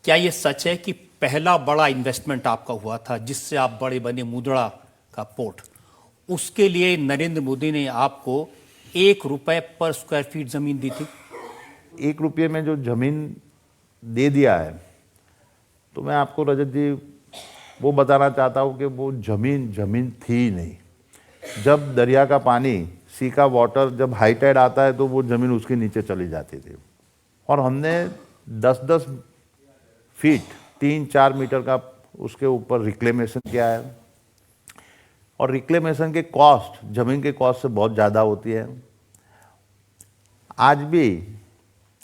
क्या ये सच है कि पहला बड़ा इन्वेस्टमेंट आपका हुआ था जिससे आप बड़े बने, मुद्रा का पोर्ट, उसके लिए नरेंद्र मोदी ने आपको 1 रुपए पर स्क्वायर फीट जमीन दी थी? 1 रुपये में जो जमीन दे दिया है, तो मैं आपको रजत जी वो बताना चाहता हूँ कि वो जमीन थी ही नहीं। जब दरिया का पानी, सी का वाटर जब हाई टाइड आता है तो वो ज़मीन उसके नीचे चली जाती थी। और हमने 10-10 फीट 3-4 मीटर का उसके ऊपर रिक्लेमेशन किया है। और रिक्लेमेशन के कॉस्ट ज़मीन के कॉस्ट से बहुत ज़्यादा होती है। आज भी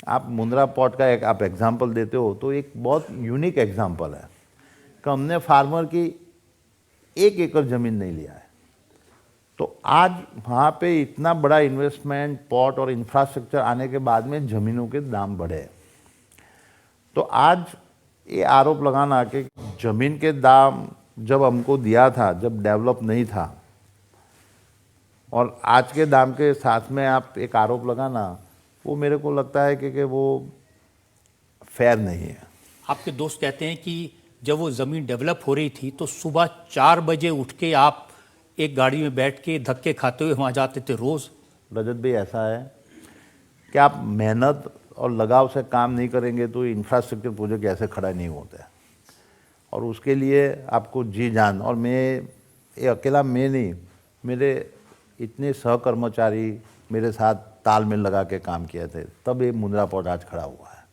आप मुंद्रा पोर्ट का एक आप एग्जाम्पल देते हो तो एक बहुत यूनिक एग्जाम्पल है कि हमने फार्मर की 1 एकड़ ज़मीन नहीं लिया है। तो आज वहाँ पे इतना बड़ा इन्वेस्टमेंट, पोर्ट और इंफ्रास्ट्रक्चर आने के बाद में ज़मीनों के दाम बढ़े। तो आज ये आरोप लगाना कि ज़मीन के दाम जब हमको दिया था, जब डेवलप नहीं था, और आज के दाम के साथ में आप एक आरोप लगाना, वो मेरे को लगता है कि वो फेयर नहीं है। आपके दोस्त कहते हैं कि जब वो ज़मीन डेवलप हो रही थी तो सुबह 4 बजे उठ के आप एक गाड़ी में बैठ के धक्के खाते हुए वहाँ जाते थे रोज़। रजत भाई, ऐसा है कि आप मेहनत और लगाव से काम नहीं करेंगे तो इंफ्रास्ट्रक्चर प्रोजेक्ट ऐसे खड़ा नहीं होते, और उसके लिए आपको जी जान, और ये अकेला मैं नहीं, मेरे इतने सहकर्मचारी मेरे साथ तालमेल लगा के काम किए थे, तब ये मुंद्रा पोर्ट आज खड़ा हुआ है।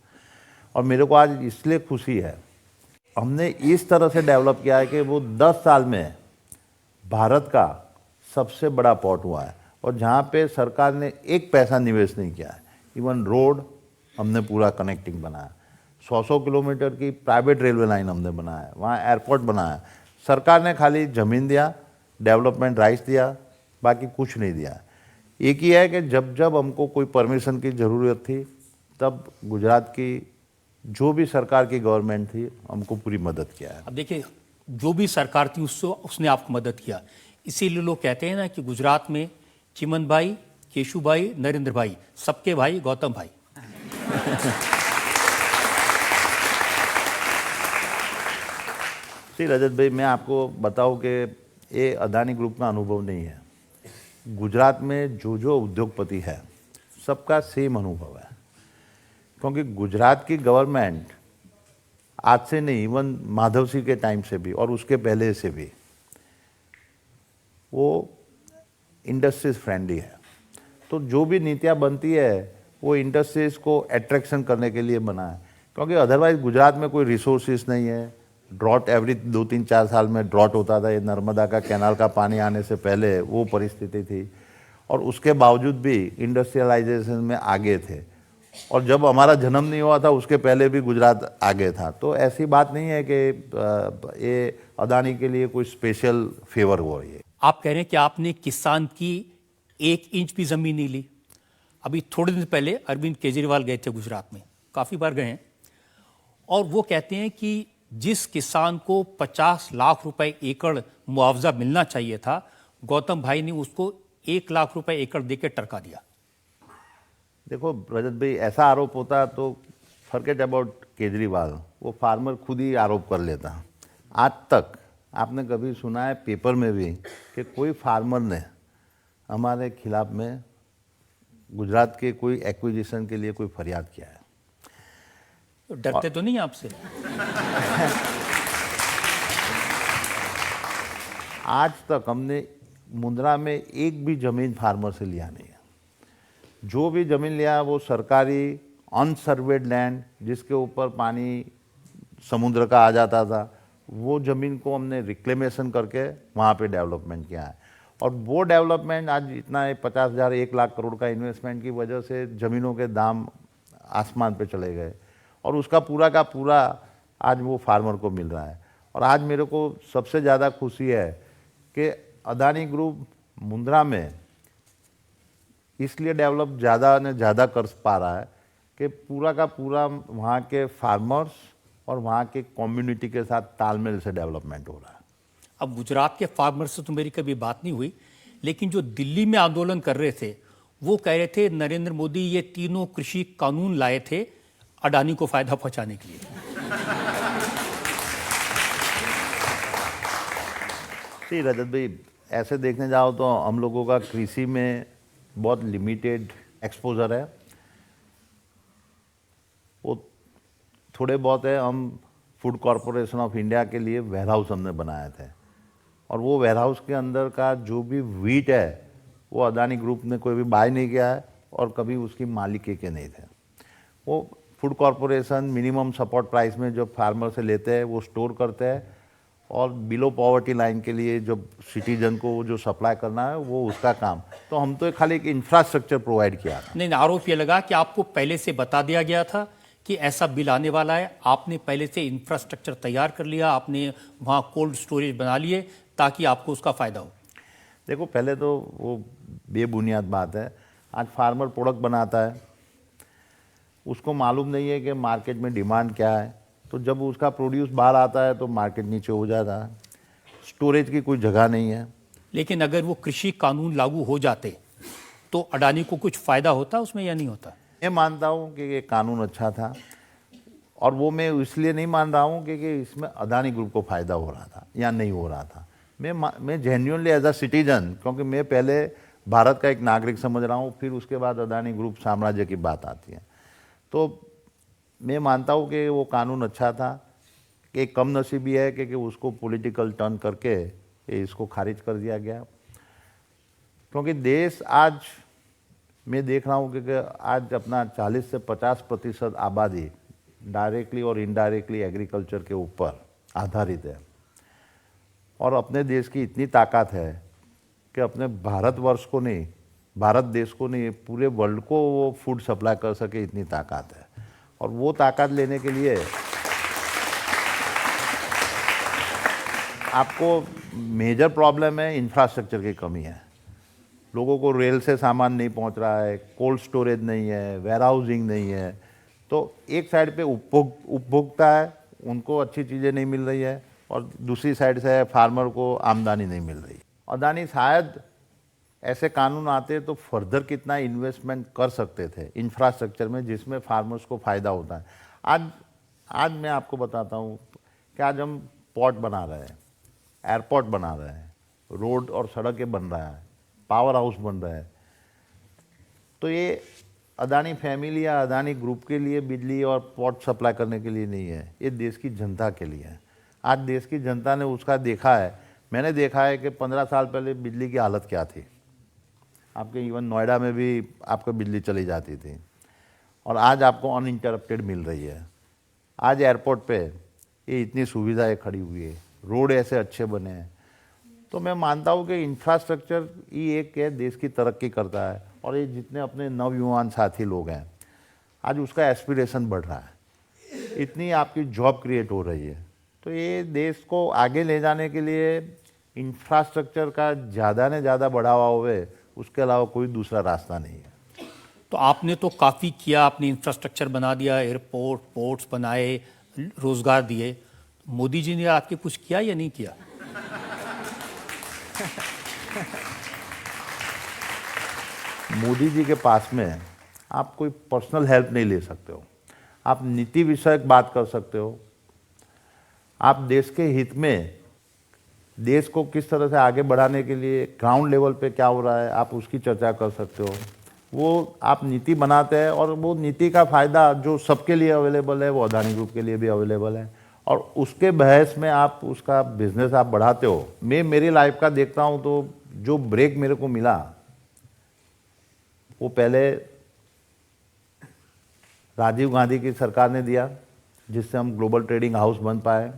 और मेरे को आज इसलिए खुशी है, हमने इस तरह से डेवलप किया है कि वो 10 साल में भारत का सबसे बड़ा पोर्ट हुआ है, और जहाँ पे सरकार ने एक पैसा निवेश नहीं किया है। इवन रोड हमने पूरा कनेक्टिंग बनाया, 100 किलोमीटर की प्राइवेट रेलवे लाइन हमने बनाया, वहाँ एयरपोर्ट बनाया। सरकार ने खाली ज़मीन दिया, डेवलपमेंट राइट्स दिया, बाकी कुछ नहीं दिया। एक ही है कि जब जब हमको कोई परमिशन की ज़रूरत थी, तब गुजरात की जो भी सरकार की गवर्नमेंट थी हमको पूरी मदद किया है। अब देखिए, जो भी सरकार थी उसने आपको मदद किया, इसीलिए लोग कहते हैं ना कि गुजरात में चिमन भाई, केशु भाई, नरेंद्र भाई, सबके भाई गौतम भाई। जी रजत भाई, मैं आपको बताऊं कि ये अदानी ग्रुप का अनुभव नहीं है। गुजरात में जो उद्योगपति है, सबका सेम अनुभव है, क्योंकि गुजरात की गवर्नमेंट आज से नहीं, इवन माधव सिंह के टाइम से भी और उसके पहले से भी वो इंडस्ट्रीज फ्रेंडली है। तो जो भी नीतियाँ बनती है वो इंडस्ट्रीज को अट्रैक्शन करने के लिए बना है, क्योंकि अदरवाइज गुजरात में कोई रिसोर्सेज नहीं है। ड्रॉट एवरी 2-3-4 साल में ड्रॉट होता था। ये नर्मदा का कैनाल का पानी आने से पहले वो परिस्थिति थी, और उसके बावजूद भी इंडस्ट्रियलाइजेशन में आगे थे, और जब हमारा जन्म नहीं हुआ था उसके पहले भी गुजरात आगे था। तो ऐसी बात नहीं है कि ये अदानी के लिए कोई स्पेशल फेवर हुआ है। आप कह रहे हैं कि आपने किसान की 1 इंच भी जमीन नहीं ली। अभी थोड़े दिन पहले अरविंद केजरीवाल गए थे गुजरात में, काफ़ी बार गए हैं, और वो कहते हैं कि जिस किसान को 50 लाख रुपए एकड़ मुआवजा मिलना चाहिए था, गौतम भाई ने उसको 1 लाख रुपए एकड़ देके टरका दिया। देखो रजत भाई, ऐसा आरोप होता तो फॉरगेट अबाउट केजरीवाल, वो फार्मर खुद ही आरोप कर लेता। आज तक आपने कभी सुना है पेपर में भी कि कोई फार्मर ने हमारे खिलाफ में गुजरात के कोई एक्विजिशन के लिए कोई फरियाद किया है? तो डरते तो नहीं आपसे? आज तक हमने मुंद्रा में एक भी जमीन फार्मर से लिया नहीं है। जो भी जमीन लिया वो सरकारी अनसर्वेड लैंड, जिसके ऊपर पानी समुद्र का आ जाता था, वो ज़मीन को हमने रिक्लेमेशन करके वहाँ पे डेवलपमेंट किया है। और वो डेवलपमेंट आज इतना 50,000 1 लाख करोड़ का इन्वेस्टमेंट की वजह से ज़मीनों के दाम आसमान पे चले गए, और उसका पूरा का पूरा आज वो फार्मर को मिल रहा है। और आज मेरे को सबसे ज़्यादा खुशी है कि अदानी ग्रुप मुंद्रा में इसलिए डेवलप ज़्यादा ने ज़्यादा कर पा रहा है कि पूरा का पूरा वहाँ के फार्मर्स और वहाँ के कम्युनिटी के साथ तालमेल से डेवलपमेंट हो रहा है। अब गुजरात के फार्मर्स से तो मेरी कभी बात नहीं हुई, लेकिन जो दिल्ली में आंदोलन कर रहे थे वो कह रहे थे नरेंद्र मोदी ये तीनों कृषि कानून लाए थे अडानी को फायदा पहुंचाने के लिए। जी रजत भाई, ऐसे देखने जाओ तो हम लोगों का कृषि में बहुत लिमिटेड एक्सपोजर है। वो थोड़े बहुत है। हम फूड कॉरपोरेशन ऑफ इंडिया के लिए वेयरहाउस हमने बनाए थे, और वो वेयरहाउस के अंदर का जो भी व्हीट है वो अदानी ग्रुप ने कोई भी बाय नहीं किया है, और कभी उसकी मालिकी के नहीं थे। वो food corporation minimum support price में जो फार्मर से लेते हैं वो स्टोर करते हैं, और बिलो पॉवर्टी लाइन के लिए जो सिटीजन को जो सप्लाई करना है वो उसका काम। तो हम तो खाली एक इंफ्रास्ट्रक्चर प्रोवाइड किया था। नहीं, आरोप ये लगा कि आपको पहले से बता दिया गया था कि ऐसा बिल आने वाला है, आपने पहले से इंफ्रास्ट्रक्चर तैयार कर लिया, आपने वहाँ कोल्ड स्टोरेज बना लिए ताकि आपको उसका फायदा हो। देखो, पहले तो वो बेबुनियाद बात है। आज फार्मर प्रोडक्ट बनाता है, उसको मालूम नहीं है कि मार्केट में डिमांड क्या है, तो जब उसका प्रोड्यूस बाहर आता है तो मार्केट नीचे हो जाता है। स्टोरेज की कोई जगह नहीं है। लेकिन अगर वो कृषि कानून लागू हो जाते तो अडानी को कुछ फायदा होता उसमें या नहीं होता? मैं मानता हूँ कि ये कानून अच्छा था, और वो मैं इसलिए नहीं मान रहा हूँ कि इसमें अदानी ग्रुप को फ़ायदा हो रहा था या नहीं हो रहा था। मैं जेन्युइनली एज अ सिटीजन, क्योंकि मैं पहले भारत का एक नागरिक समझ रहा हूँ, फिर उसके बाद अदानी ग्रुप साम्राज्य की बात आती है, तो मैं मानता हूँ कि वो कानून अच्छा था। कि कम नसीबी है कि उसको पॉलिटिकल टर्न करके इसको खारिज कर दिया गया, क्योंकि देश आज मैं देख रहा हूँ कि आज अपना 40 से 50% आबादी डायरेक्टली और इनडायरेक्टली एग्रीकल्चर के ऊपर आधारित है, और अपने देश की इतनी ताकत है कि अपने भारतवर्ष को नहीं, भारत देश को नहीं, पूरे वर्ल्ड को वो फूड सप्लाई कर सके, इतनी ताकत है। और वो ताकत लेने के लिए आपको मेजर प्रॉब्लम है, इंफ्रास्ट्रक्चर की कमी है। लोगों को रेल से सामान नहीं पहुंच रहा है, कोल्ड स्टोरेज नहीं है, वेयर हाउसिंग नहीं है। तो एक साइड पे उपभोक्ता है, उनको अच्छी चीज़ें नहीं मिल रही है, और दूसरी साइड से फार्मर को आमदनी नहीं मिल रही। अदानी शायद ऐसे कानून आते तो फर्दर कितना इन्वेस्टमेंट कर सकते थे इंफ्रास्ट्रक्चर में, जिसमें फार्मर्स को फ़ायदा होता है। आज मैं आपको बताता हूँ कि आज हम पोर्ट बना रहे हैं, एयरपोर्ट बना रहे हैं, रोड और सड़कें बन रहा है, पावर हाउस बन रहा है। तो ये अदानी फैमिली या अदानी ग्रुप के लिए बिजली और पोर्ट सप्लाई करने के लिए नहीं है, ये देश की जनता के लिए है। आज देश की जनता ने उसका देखा है। मैंने देखा है कि 15 साल पहले बिजली की हालत क्या थी। आपके इवन नोएडा में भी आपको बिजली चली जाती थी, और आज आपको अनइंटरप्टेड मिल रही है। आज एयरपोर्ट पे ये इतनी सुविधाएं खड़ी हुई है, रोड ऐसे अच्छे बने हैं। तो मैं मानता हूँ कि इंफ्रास्ट्रक्चर ही एक है देश की तरक्की करता है, और ये जितने अपने नवयुवान साथी लोग हैं, आज उसका एस्पिरेशन बढ़ रहा है, इतनी आपकी जॉब क्रिएट हो रही है। तो ये देश को आगे ले जाने के लिए इंफ्रास्ट्रक्चर का ज़्यादा ने ज़्यादा बढ़ावा होवे, उसके अलावा कोई दूसरा रास्ता नहीं है। तो आपने तो काफ़ी किया, आपने इंफ्रास्ट्रक्चर बना दिया, एयरपोर्ट, पोर्ट्स बनाए, रोजगार दिए। मोदी जी ने आपके कुछ किया या नहीं किया? मोदी जी के पास में आप कोई पर्सनल हेल्प नहीं ले सकते हो। आप नीति विषयक बात कर सकते हो, आप देश के हित में देश को किस तरह से आगे बढ़ाने के लिए ग्राउंड लेवल पे क्या हो रहा है, आप उसकी चर्चा कर सकते हो। वो आप नीति बनाते हैं, और वो नीति का फ़ायदा जो सबके लिए अवेलेबल है वो अदानी ग्रुप के लिए भी अवेलेबल है, और उसके बहस में आप उसका बिजनेस आप बढ़ाते हो। मैं मेरी लाइफ का देखता हूँ तो जो ब्रेक मेरे को मिला वो पहले राजीव गांधी की सरकार ने दिया, जिससे हम ग्लोबल ट्रेडिंग हाउस बन पाए।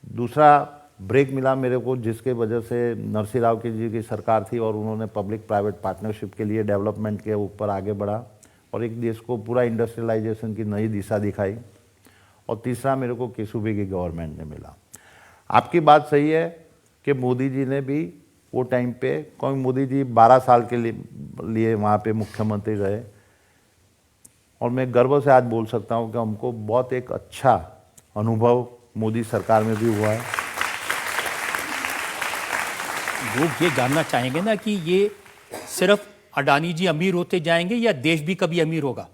दूसरा ब्रेक मिला मेरे को जिसके वजह से नरसिंह राव जी की सरकार थी, और उन्होंने पब्लिक प्राइवेट पार्टनरशिप के लिए डेवलपमेंट के ऊपर आगे बढ़ा, और एक देश को पूरा इंडस्ट्रियलाइजेशन की नई दिशा दिखाई। और तीसरा मेरे को केसुभाई की गवर्नमेंट ने मिला। आपकी बात सही है कि मोदी जी ने भी वो टाइम पे, क्योंकि मोदी जी 12 साल के लिए वहाँ पे मुख्यमंत्री रहे, और मैं गर्व से आज बोल सकता हूँ कि हमको बहुत एक अच्छा अनुभव मोदी सरकार में भी हुआ है। लोग ये जानना चाहेंगे ना कि ये सिर्फ अडानी जी अमीर होते जाएंगे या देश भी कभी अमीर होगा?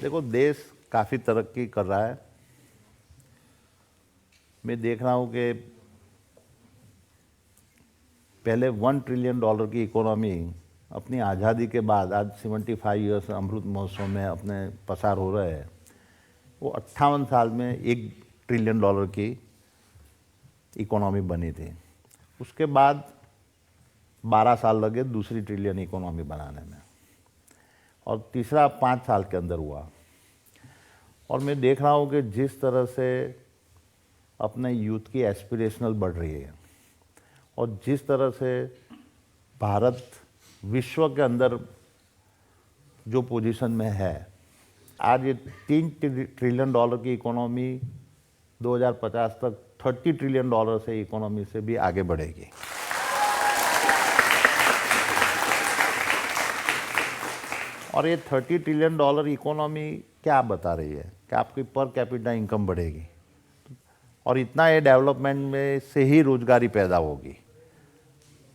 देखो, देश काफ़ी तरक्की कर रहा है। मैं देख रहा हूँ कि पहले $1 ट्रिलियन की इकोनॉमी अपनी आज़ादी के बाद आज 75 ईयर्स अमृत महोत्सव में अपने पसार हो रहे हैं, वो 58 साल में $1 ट्रिलियन की इकोनॉमी बनी थी। उसके बाद 12 साल लगे दूसरी ट्रिलियन इकोनॉमी बनाने में, और तीसरा 5 साल के अंदर हुआ। और मैं देख रहा हूँ कि जिस तरह से अपने यूथ की एस्पिरेशनल बढ़ रही है, और जिस तरह से भारत विश्व के अंदर जो पोजीशन में है, आज ये $3 ट्रिलियन की इकोनॉमी 2050 तक $30 ट्रिलियन से इकोनॉमी से भी आगे बढ़ेगी। और ये $30 ट्रिलियन इकोनॉमी क्या बता रही है कि आपकी पर कैपिटा इनकम बढ़ेगी और इतना ये डेवलपमेंट में से ही रोजगारी पैदा होगी।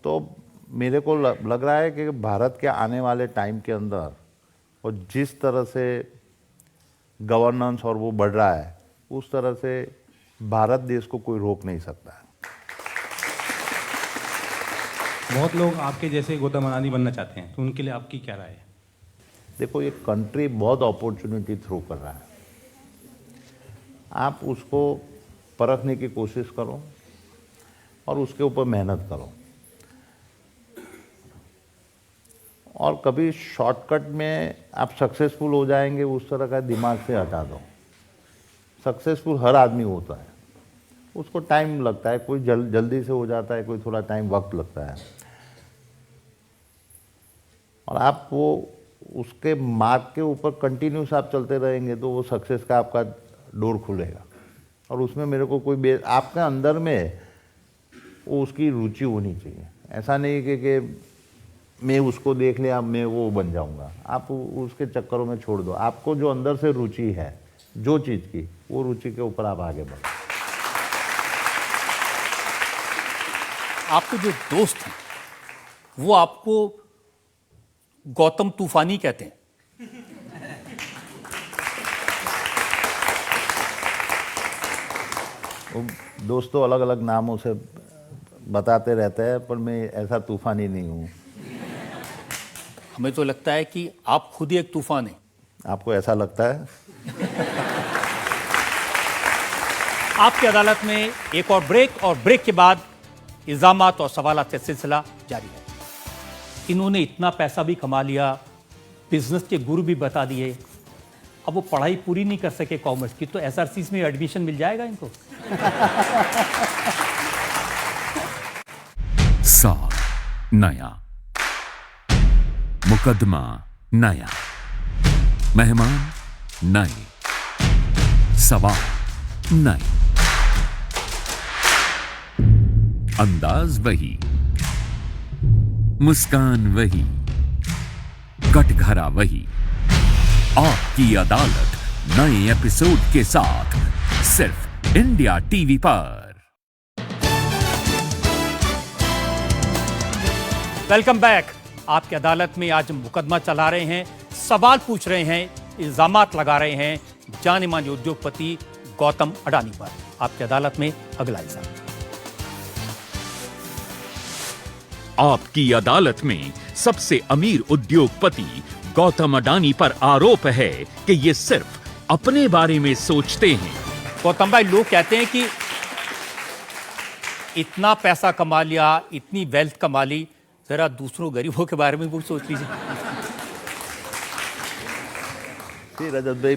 तो मेरे को लग रहा है कि भारत के आने वाले टाइम के अंदर और जिस तरह से गवर्नेंस और वो बढ़ रहा है, उस तरह से भारत देश को कोई रोक नहीं सकता है। बहुत लोग आपके जैसे गौतम अडानी बनना चाहते हैं, तो उनके लिए आपकी क्या राय है? देखो, ये कंट्री बहुत अपॉर्चुनिटी थ्रो कर रहा है, आप उसको परखने की कोशिश करो और उसके ऊपर मेहनत करो। और कभी शॉर्टकट में आप सक्सेसफुल हो जाएंगे, उस तरह का दिमाग से हटा दो। सक्सेसफुल हर आदमी होता है, उसको टाइम लगता है, कोई जल्दी से हो जाता है, कोई थोड़ा टाइम वक्त लगता है। और आप वो उसके मार्ग के ऊपर कंटिन्यूस आप चलते रहेंगे तो वो सक्सेस का आपका डोर खुलेगा। और उसमें मेरे को कोई आपके अंदर में वो उसकी रुचि होनी चाहिए। ऐसा नहीं कि मैं उसको देख लिया मैं वो बन जाऊंगा। आप उसके चक्करों में छोड़ दो। आपको जो अंदर से रुचि है जो चीज़ की, वो रुचि के ऊपर आप आगे बढ़ो। आपके जो दोस्त हैं वो आपको गौतम तूफानी कहते हैं। दोस्तों अलग अलग नामों से बताते रहते हैं, पर मैं ऐसा तूफानी नहीं हूँ। हमें तो लगता है कि आप खुद ही एक तूफान हैं। आपको ऐसा लगता है? आपकी अदालत में एक और ब्रेक के बाद इल्जामात और सवालात का सिलसिला जारी है। इन्होंने इतना पैसा भी कमा लिया, बिजनेस के गुरु भी बता दिए, अब वो पढ़ाई पूरी नहीं कर सके कॉमर्स की, तो एसआरसीज में एडमिशन मिल जाएगा इनको? साल नया, मुकदमा नया, मेहमान नए, सवाल नए, अंदाज वही, मुस्कान वही, कटघरा वही। आपकी अदालत नए एपिसोड के साथ सिर्फ इंडिया टीवी पर। Welcome back. आपकी अदालत में आज हम मुकदमा चला रहे हैं, सवाल पूछ रहे हैं, इल्जामात लगा रहे हैं जाने माने उद्योगपति गौतम अडानी पर। आपकी अदालत में अगला इल्जाम। आपकी अदालत में सबसे अमीर उद्योगपति गौतम अडानी पर आरोप है कि ये सिर्फ अपने बारे में सोचते हैं। गौतम भाई, लोग कहते हैं कि इतना पैसा कमा लिया, इतनी वेल्थ कमा ली, जरा दूसरों गरीबों के बारे में भी सोच लीजिए। रजत भाई,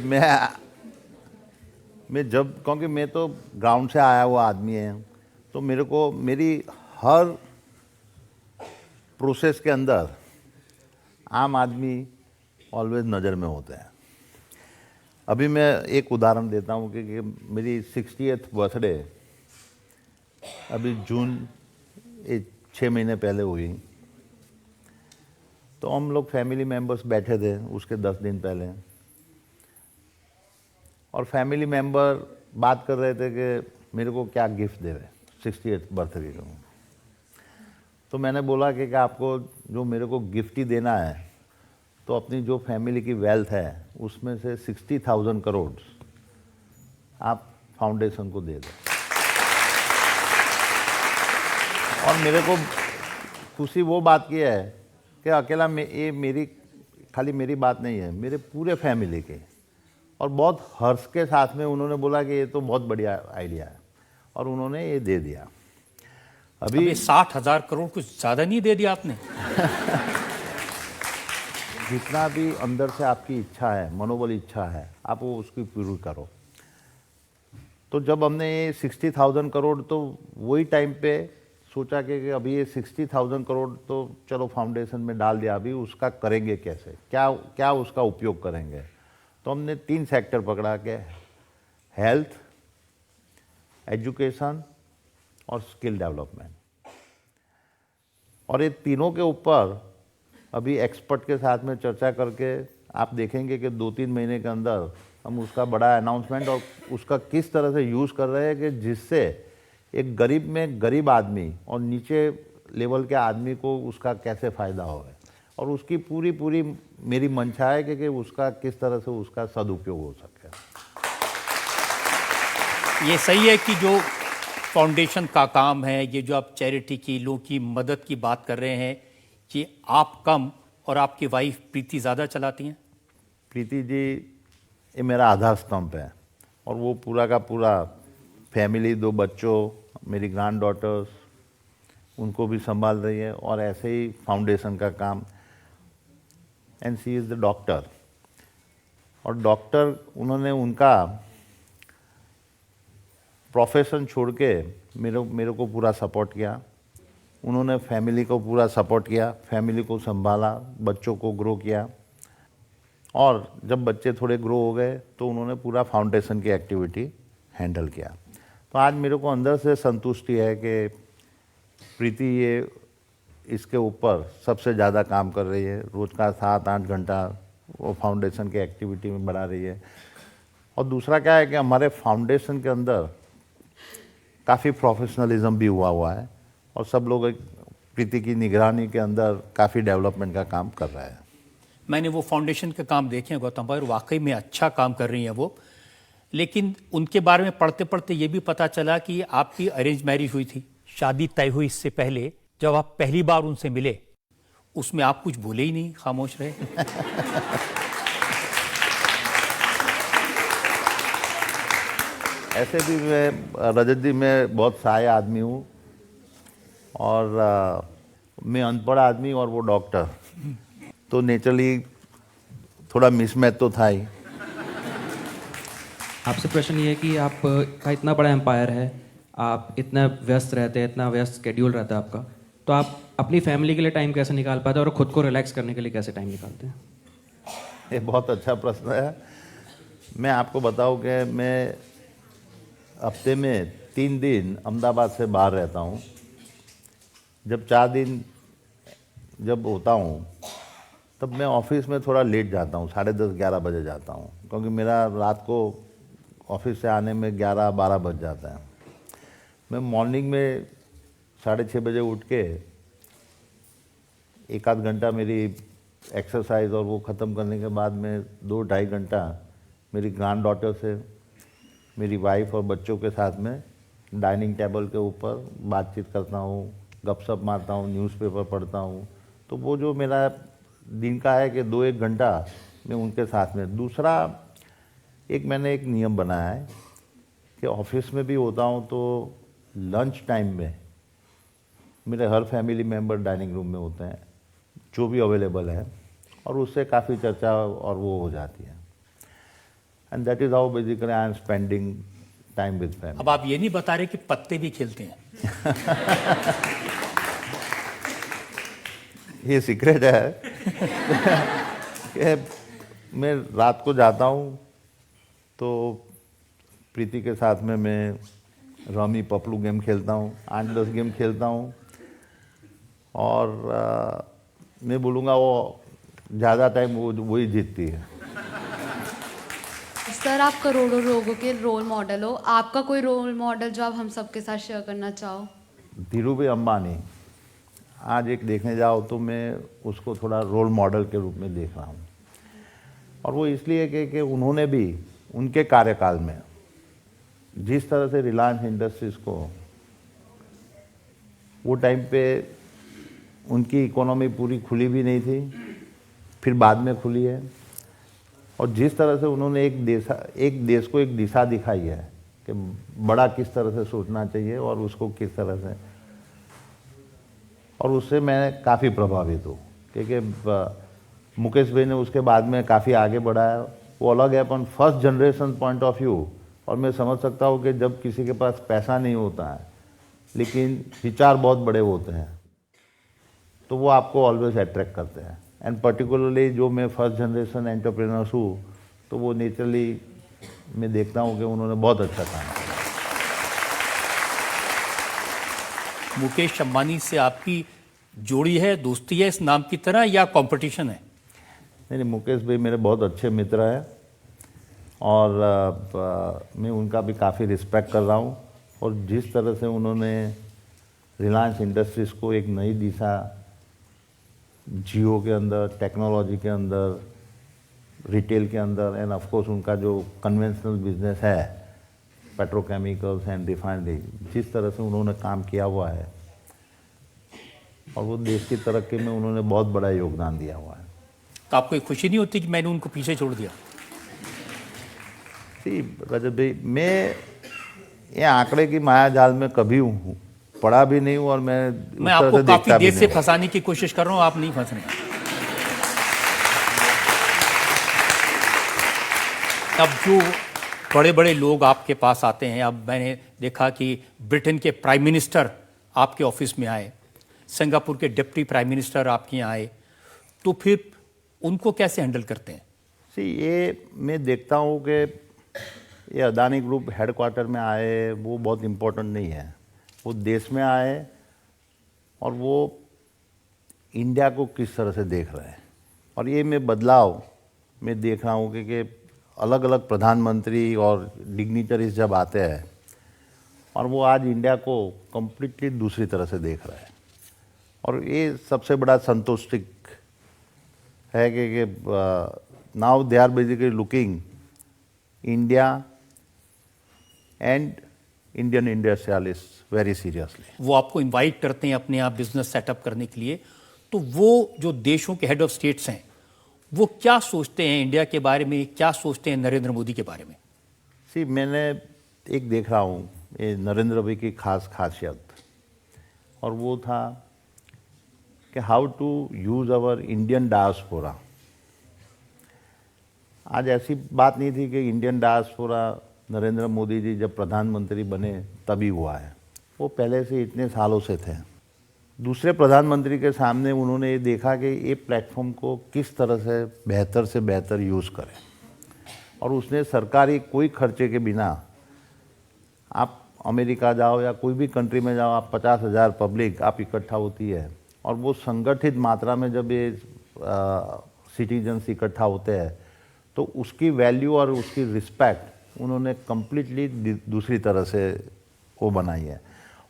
मैं जब, क्योंकि मैं तो ग्राउंड से आया हुआ आदमी है, तो मेरे को मेरी हर प्रोसेस के अंदर आम आदमी ऑलवेज नज़र में होते हैं। अभी मैं एक उदाहरण देता हूँ कि मेरी 60th बर्थडे अभी जून 6 महीने पहले हुई। तो हम लोग फैमिली मेंबर्स बैठे थे उसके 10 दिन पहले, और फैमिली मेंबर बात कर रहे थे कि मेरे को क्या गिफ्ट देवे 60th बर्थडे को। तो मैंने बोला कि आपको जो मेरे को गिफ्ट ही देना है, तो अपनी जो फैमिली की वेल्थ है उसमें से 60,000 करोड़ आप फाउंडेशन को दे दो। और मेरे को खुशी वो बात की है कि अकेला ये मेरी खाली मेरी बात नहीं है, मेरे पूरे फैमिली की। और बहुत हर्ष के साथ में उन्होंने बोला कि ये तो बहुत बढ़िया आइडिया है, और उन्होंने ये दे दिया। अभी 60,000 करोड़ कुछ ज्यादा नहीं दे दिया आपने? जितना भी अंदर से आपकी इच्छा है, मनोबल इच्छा है, आप वो उसकी पूरी करो। तो जब हमने ये 60,000 करोड़, तो वही टाइम पे सोचा कि अभी ये 60,000 करोड़ तो चलो फाउंडेशन में डाल दिया, अभी उसका करेंगे कैसे, क्या उसका उपयोग करेंगे। तो हमने 3 सेक्टर पकड़ा के हेल्थ, एजुकेशन और स्किल डेवलपमेंट। और ये तीनों के ऊपर अभी एक्सपर्ट के साथ में चर्चा करके आप देखेंगे कि 2-3 महीने के अंदर हम उसका बड़ा अनाउंसमेंट और उसका किस तरह से यूज़ कर रहे हैं कि जिससे एक गरीब में गरीब आदमी और नीचे लेवल के आदमी को उसका कैसे फ़ायदा होवे, और उसकी पूरी मेरी मंशा है कि उसका किस तरह से उसका सदुपयोग हो सके। ये सही है कि जो फाउंडेशन का काम है, ये जो आप चैरिटी की, लोगों की मदद की बात कर रहे हैं, कि आप कम और आपकी वाइफ प्रीति ज़्यादा चलाती हैं? प्रीति जी ये मेरा आधार स्तंभ है, और वो पूरा का पूरा फैमिली, 2 बच्चों, मेरी ग्रैंड डॉटर्स, उनको भी संभाल रही है, और ऐसे ही फाउंडेशन का काम। And she is the doctor, और डॉक्टर उन्होंने उनका प्रोफेशन छोड़ के मेरे को पूरा सपोर्ट किया। उन्होंने फैमिली को पूरा सपोर्ट किया, फैमिली को संभाला, बच्चों को ग्रो किया, और जब बच्चे थोड़े ग्रो हो गए तो उन्होंने पूरा फाउंडेशन की एक्टिविटी हैंडल किया। तो आज मेरे को अंदर से संतुष्टि है कि प्रीति ये इसके ऊपर सबसे ज़्यादा काम कर रही है। रोज़ का 7-8 घंटा वो फाउंडेशन की एक्टिविटी में बढ़ा रही है। और दूसरा क्या है कि हमारे फाउंडेशन के अंदर काफ़ी प्रोफेशनलिज्म भी हुआ है, और सब लोग प्रीति की निगरानी के अंदर काफ़ी डेवलपमेंट का काम कर रहे हैं। मैंने वो फाउंडेशन के काम देखे हैं गौतम भाई, और वाकई में अच्छा काम कर रही हैं वो। लेकिन उनके बारे में पढ़ते पढ़ते ये भी पता चला कि आपकी अरेंज मैरिज हुई थी, शादी तय हुई इससे पहले। जब आप पहली बार उनसे मिले, उसमें आप कुछ बोले ही नहीं, खामोश रहे। ऐसे भी मैं रजत जी, मैं बहुत साय आदमी हूँ, और मैं अनपढ़ आदमी और वो डॉक्टर, तो नेचुरली थोड़ा मिसमैच तो था ही। आपसे प्रश्न ये है कि आप का इतना बड़ा एम्पायर है, आप इतना व्यस्त रहते हैं, इतना व्यस्त स्केड्यूल रहता है आपका, तो आप अपनी फैमिली के लिए टाइम कैसे निकाल पाते हैं और खुद को रिलैक्स करने के लिए कैसे टाइम निकालते हैं? ये बहुत अच्छा प्रश्न है। मैं आपको बताऊं कि मैं हफ्ते में 3 दिन अहमदाबाद से बाहर रहता हूँ। जब 4 दिन जब होता हूँ तब मैं ऑफिस में थोड़ा लेट जाता हूँ, 10:30-11 बजे जाता हूँ, क्योंकि मेरा रात को ऑफिस से आने में 11-12 बज जाता है। मैं मॉर्निंग में 6:30 बजे उठ के 1-आध घंटा मेरी एक्सरसाइज और वो ख़त्म करने के बाद मैं 2-2.5 घंटा मेरी ग्रैंड डॉटर से, मेरी वाइफ और बच्चों के साथ में डाइनिंग टेबल के ऊपर बातचीत करता हूँ, गपशप मारता हूँ, न्यूज़पेपर पढ़ता हूँ। तो वो जो मेरा दिन का है कि 2-1 घंटा मैं उनके साथ में। दूसरा, मैंने एक नियम बनाया है कि ऑफिस में भी होता हूँ तो लंच टाइम में मेरे हर फैमिली मेम्बर डाइनिंग रूम में होते हैं, जो भी अवेलेबल है, और उससे काफ़ी चर्चा और वो हो जाती है। And that is how basically I am spending time with family. अब आप ये नहीं बता रहे कि पत्ते भी खेलते हैं? ये सीक्रेट है कि मैं रात को जाता हूँ तो प्रीति के साथ में मैं रमी पपलू गेम खेलता हूँ, 8-10 गेम खेलता हूँ, और मैं बोलूँगा वो ज़्यादा टाइम वही जीतती है। सर, आप करोड़ों लोगों के रोल मॉडल हो, आपका कोई रोल मॉडल जो आप हम सबके साथ शेयर करना चाहो? धीरूभाई अंबानी। आज एक देखने जाओ तो मैं उसको थोड़ा रोल मॉडल के रूप में देख रहा हूँ, और वो इसलिए कि उन्होंने भी उनके कार्यकाल में जिस तरह से रिलायंस इंडस्ट्रीज़ को, वो टाइम पे उनकी इकोनॉमी पूरी खुली भी नहीं थी, फिर बाद में खुली है, और जिस तरह से उन्होंने एक देश को एक दिशा दिखाई है कि बड़ा किस तरह से सोचना चाहिए और उसको किस तरह से, और उससे मैं काफ़ी प्रभावित हूँ, क्योंकि मुकेश भाई ने उसके बाद में काफ़ी आगे बढ़ाया। वो अलग है, अपन first generation point of view, और मैं समझ सकता हूँ कि जब किसी के पास पैसा नहीं होता है लेकिन विचार बहुत बड़े होते हैं तो वो आपको ऑलवेज अट्रैक्ट करते हैं। एंड पर्टिकुलरली जो मैं फर्स्ट जनरेशन एंटरप्रेन्योर्स हूँ, तो वो नेचुरली मैं देखता हूँ कि उन्होंने बहुत अच्छा काम किया। मुकेश अंबानी से आपकी जोड़ी है, दोस्ती है इस नाम की तरह, या कंपटीशन है? नहीं, मुकेश भाई मेरे बहुत अच्छे मित्र हैं और मैं उनका भी काफ़ी रिस्पेक्ट कर रहा हूँ। और जिस तरह से उन्होंने रिलायंस इंडस्ट्रीज़ को एक नई दिशा जियो के अंदर, टेक्नोलॉजी के अंदर, रिटेल के अंदर, एंड ऑफ कोर्स उनका जो कन्वेंशनल बिजनेस है, पेट्रोकेमिकल्स एंड रिफाइनरी, जिस तरह से उन्होंने काम किया हुआ है और वो देश की तरक्की में उन्होंने बहुत बड़ा योगदान दिया हुआ है। तो आपको ये खुशी नहीं होती कि मैंने उनको पीछे छोड़ दिया? रजत भाई, मैं ये आंकड़े की माया जाल में कभी पड़ा भी नहीं हूँ और मैं आपको काफी देर से फंसाने की कोशिश कर रहा हूँ, आप नहीं फंस रहे। अब जो बड़े बड़े लोग आपके पास आते हैं, अब मैंने देखा कि ब्रिटेन के प्राइम मिनिस्टर आपके ऑफिस में आए, सिंगापुर के डिप्टी प्राइम मिनिस्टर आपके यहाँ आए, तो फिर उनको कैसे हैंडल करते हैं? ये मैं देखता हूँ कि ये अदानी ग्रुप हेडक्वार्टर में आए वो बहुत इम्पोर्टेंट नहीं है, वो देश में आए और वो इंडिया को किस तरह से देख रहे हैं। और ये मैं बदलाव मैं देख रहा हूँ कि अलग अलग प्रधानमंत्री और डिग्निटरीज जब आते हैं और वो आज इंडिया को कम्प्लीटली दूसरी तरह से देख रहे हैं। और ये सबसे बड़ा संतुष्टि है कि now they are basically looking India and Indian industrialist very seriously. वो आपको इनवाइट करते हैं अपने यहाँ बिजनेस सेटअप करने के लिए, तो वो जो देशों के हेड ऑफ स्टेट्स हैं वो क्या सोचते हैं इंडिया के बारे में, क्या सोचते हैं नरेंद्र मोदी के बारे में? मैंने एक देख रहा हूँ ये नरेंद्र भाई की खासियत, और वो था कि how to use our Indian diaspora. आज ऐसी बात नहीं थी कि इंडियन डायस्पोरा नरेंद्र मोदी जी जब प्रधानमंत्री बने तभी हुआ है, वो पहले से इतने सालों से थे। दूसरे प्रधानमंत्री के सामने उन्होंने ये देखा कि ये प्लेटफॉर्म को किस तरह से बेहतर यूज़ करें, और उसने सरकारी कोई खर्चे के बिना, आप अमेरिका जाओ या कोई भी कंट्री में जाओ, आप 50,000 पब्लिक आप इकट्ठा होती है और वो संगठित मात्रा में जब ये सिटीजन्स इकट्ठा होते हैं तो उसकी वैल्यू और उसकी रिस्पेक्ट उन्होंने कम्प्लीटली दूसरी तरह से वो बनाई है।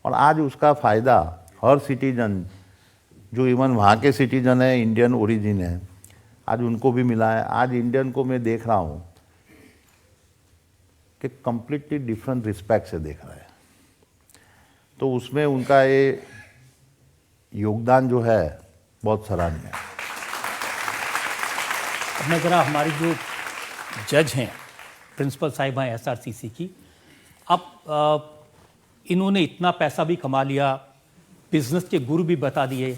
और आज उसका फ़ायदा हर सिटीजन, जो इवन वहाँ के सिटीजन है, इंडियन ओरिजिन है, आज उनको भी मिला है। आज इंडियन को मैं देख रहा हूँ कि कम्प्लीटली डिफरेंट रिस्पेक्ट से देख रहा है, तो उसमें उनका ये योगदान जो है बहुत सराहनीय है। अब मैं ज़रा हमारी जो जज हैं, प्रिंसिपल साहिबा हैं एसआरसीसी की, अब इन्होंने इतना पैसा भी कमा लिया, बिजनेस के गुरु भी बता दिए,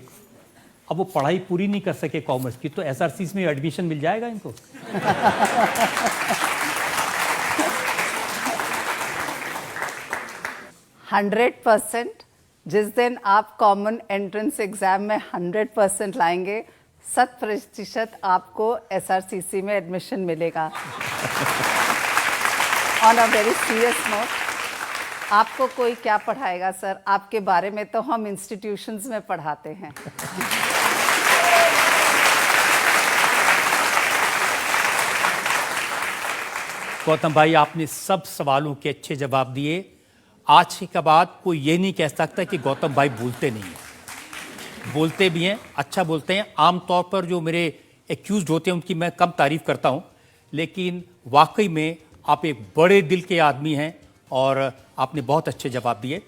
अब वो पढ़ाई पूरी नहीं कर सके कॉमर्स की, तो एसआरसीसी में एडमिशन मिल जाएगा इनको? 100%। जिस दिन आप कॉमन एंट्रेंस एग्जाम में 100% लाएंगे, 100% आपको एसआरसीसी में एडमिशन मिलेगा। On a very serious note, आपको कोई क्या पढ़ाएगा सर, आपके बारे में तो हम इंस्टीट्यूशंस में पढ़ाते हैं। गौतम भाई, आपने सब सवालों के अच्छे जवाब दिए। आज के बाद कोई ये नहीं कह सकता कि गौतम भाई बोलते नहीं हैं, बोलते भी हैं, अच्छा बोलते हैं। आमतौर पर जो मेरे एक्यूज होते हैं उनकी मैं कम तारीफ करता हूं, लेकिन वाकई में आप एक बड़े दिल के आदमी हैं और आपने बहुत अच्छे जवाब दिए।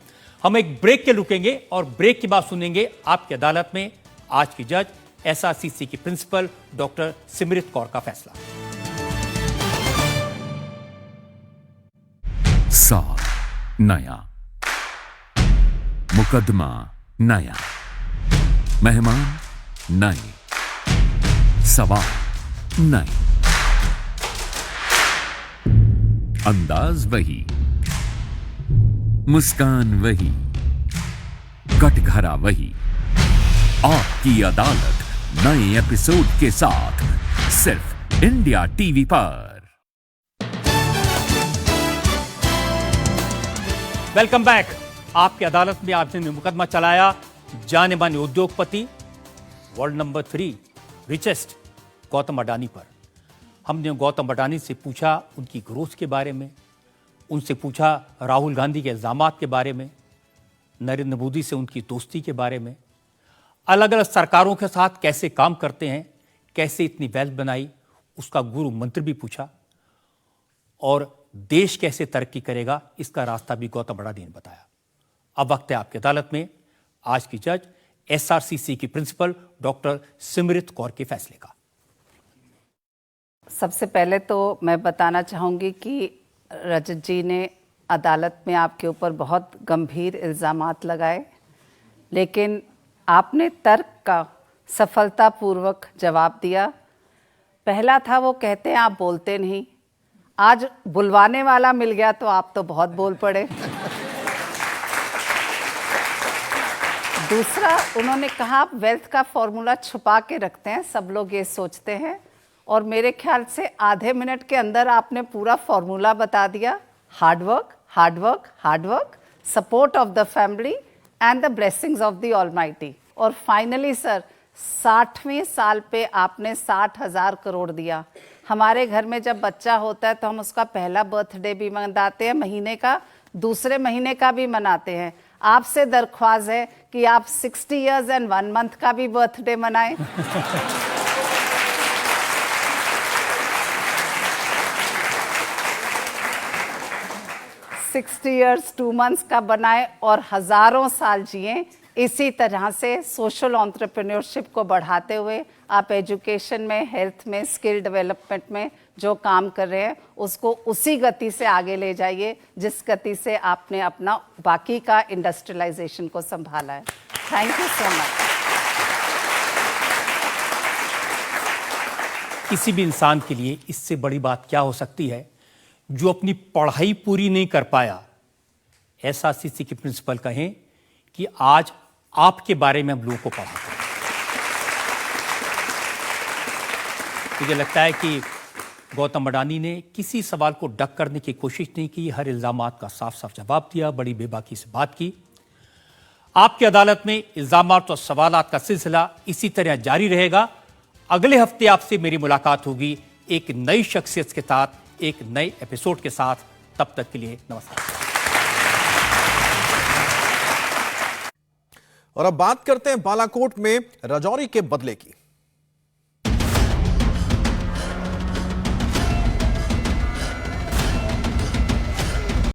हम एक ब्रेक के रुकेंगे और ब्रेक के बाद सुनेंगे आपकी अदालत में आज की जज एसआरसीसी की प्रिंसिपल डॉक्टर सिमरित कौर का फैसला। साल नया, मुकदमा नया, मेहमान नए, सवाल नए, अंदाज वही, मुस्कान वही, कटघरा वही। आपकी अदालत नए एपिसोड के साथ सिर्फ इंडिया टीवी पर। Welcome back. आपकी अदालत में आपने मुकदमा चलाया जाने माने उद्योगपति, world number 3 richest Gautam Adani पर। हमने गौतम अडानी से पूछा उनकी ग्रोथ के बारे में, उनसे पूछा राहुल गांधी के इल्जामात के बारे में, नरेंद्र मोदी से उनकी दोस्ती के बारे में, अलग अलग सरकारों के साथ कैसे काम करते हैं, कैसे इतनी वेल्थ बनाई, उसका गुरु मंत्र भी पूछा, और देश कैसे तरक्की करेगा इसका रास्ता भी गौतम अडानी ने बताया। अब वक्त है आपकी अदालत में आज की जज एसआरसीसी की प्रिंसिपल डॉक्टर सिमरित कौर के फैसले का। सबसे पहले तो मैं बताना चाहूँगी कि रजत जी ने अदालत में आपके ऊपर बहुत गंभीर इल्ज़ामात लगाए, लेकिन आपने तर्क का सफलतापूर्वक जवाब दिया। पहला था, वो कहते हैं आप बोलते नहीं, आज बुलवाने वाला मिल गया तो आप तो बहुत बोल पड़े। दूसरा, उन्होंने कहा आप वेल्थ का फॉर्मूला छुपा के रखते हैं, सब लोग ये सोचते हैं, और मेरे ख्याल से आधे मिनट के अंदर आपने पूरा फॉर्मूला बता दिया। Hard work, hard work, hard work, support of the family and the blessings of the almighty. और फाइनली सर, 60वें साल पे आपने 60,000 करोड़ दिया। हमारे घर में जब बच्चा होता है तो हम उसका पहला बर्थडे भी मनाते हैं, महीने का, दूसरे महीने का भी मनाते हैं। आपसे दरख्वास्त है कि आप 60 इयर्स एंड 1 मंथ का भी बर्थडे मनाएं। 60 इयर्स 2 मंथ्स का बनाए और हजारों साल जिए। इसी तरह से सोशल एंटरप्रेन्योरशिप को बढ़ाते हुए आप एजुकेशन में, हेल्थ में, स्किल डेवलपमेंट में जो काम कर रहे हैं उसको उसी गति से आगे ले जाइए जिस गति से आपने अपना बाकी का इंडस्ट्रियलाइजेशन को संभाला है। Thank you so much. किसी भी इंसान के लिए इससे बड़ी बात क्या हो सकती है जो अपनी पढ़ाई पूरी नहीं कर पाया, एसआरसीसी के प्रिंसिपल कहें कि आज आपके बारे में हम लोगों को पढ़ाते हैं। मुझे लगता है कि गौतम अडानी ने किसी सवाल को डक करने की कोशिश नहीं की, हर इल्जामात का साफ साफ जवाब दिया, बड़ी बेबाकी से बात की। आपकी अदालत में इल्जामात और सवालात का सिलसिला इसी तरह जारी रहेगा। अगले हफ्ते आपसे मेरी मुलाकात होगी एक नई शख्सियत के साथ, एक नए एपिसोड के साथ। तब तक के लिए नमस्कार। और अब बात करते हैं बालाकोट में राजौरी के बदले की।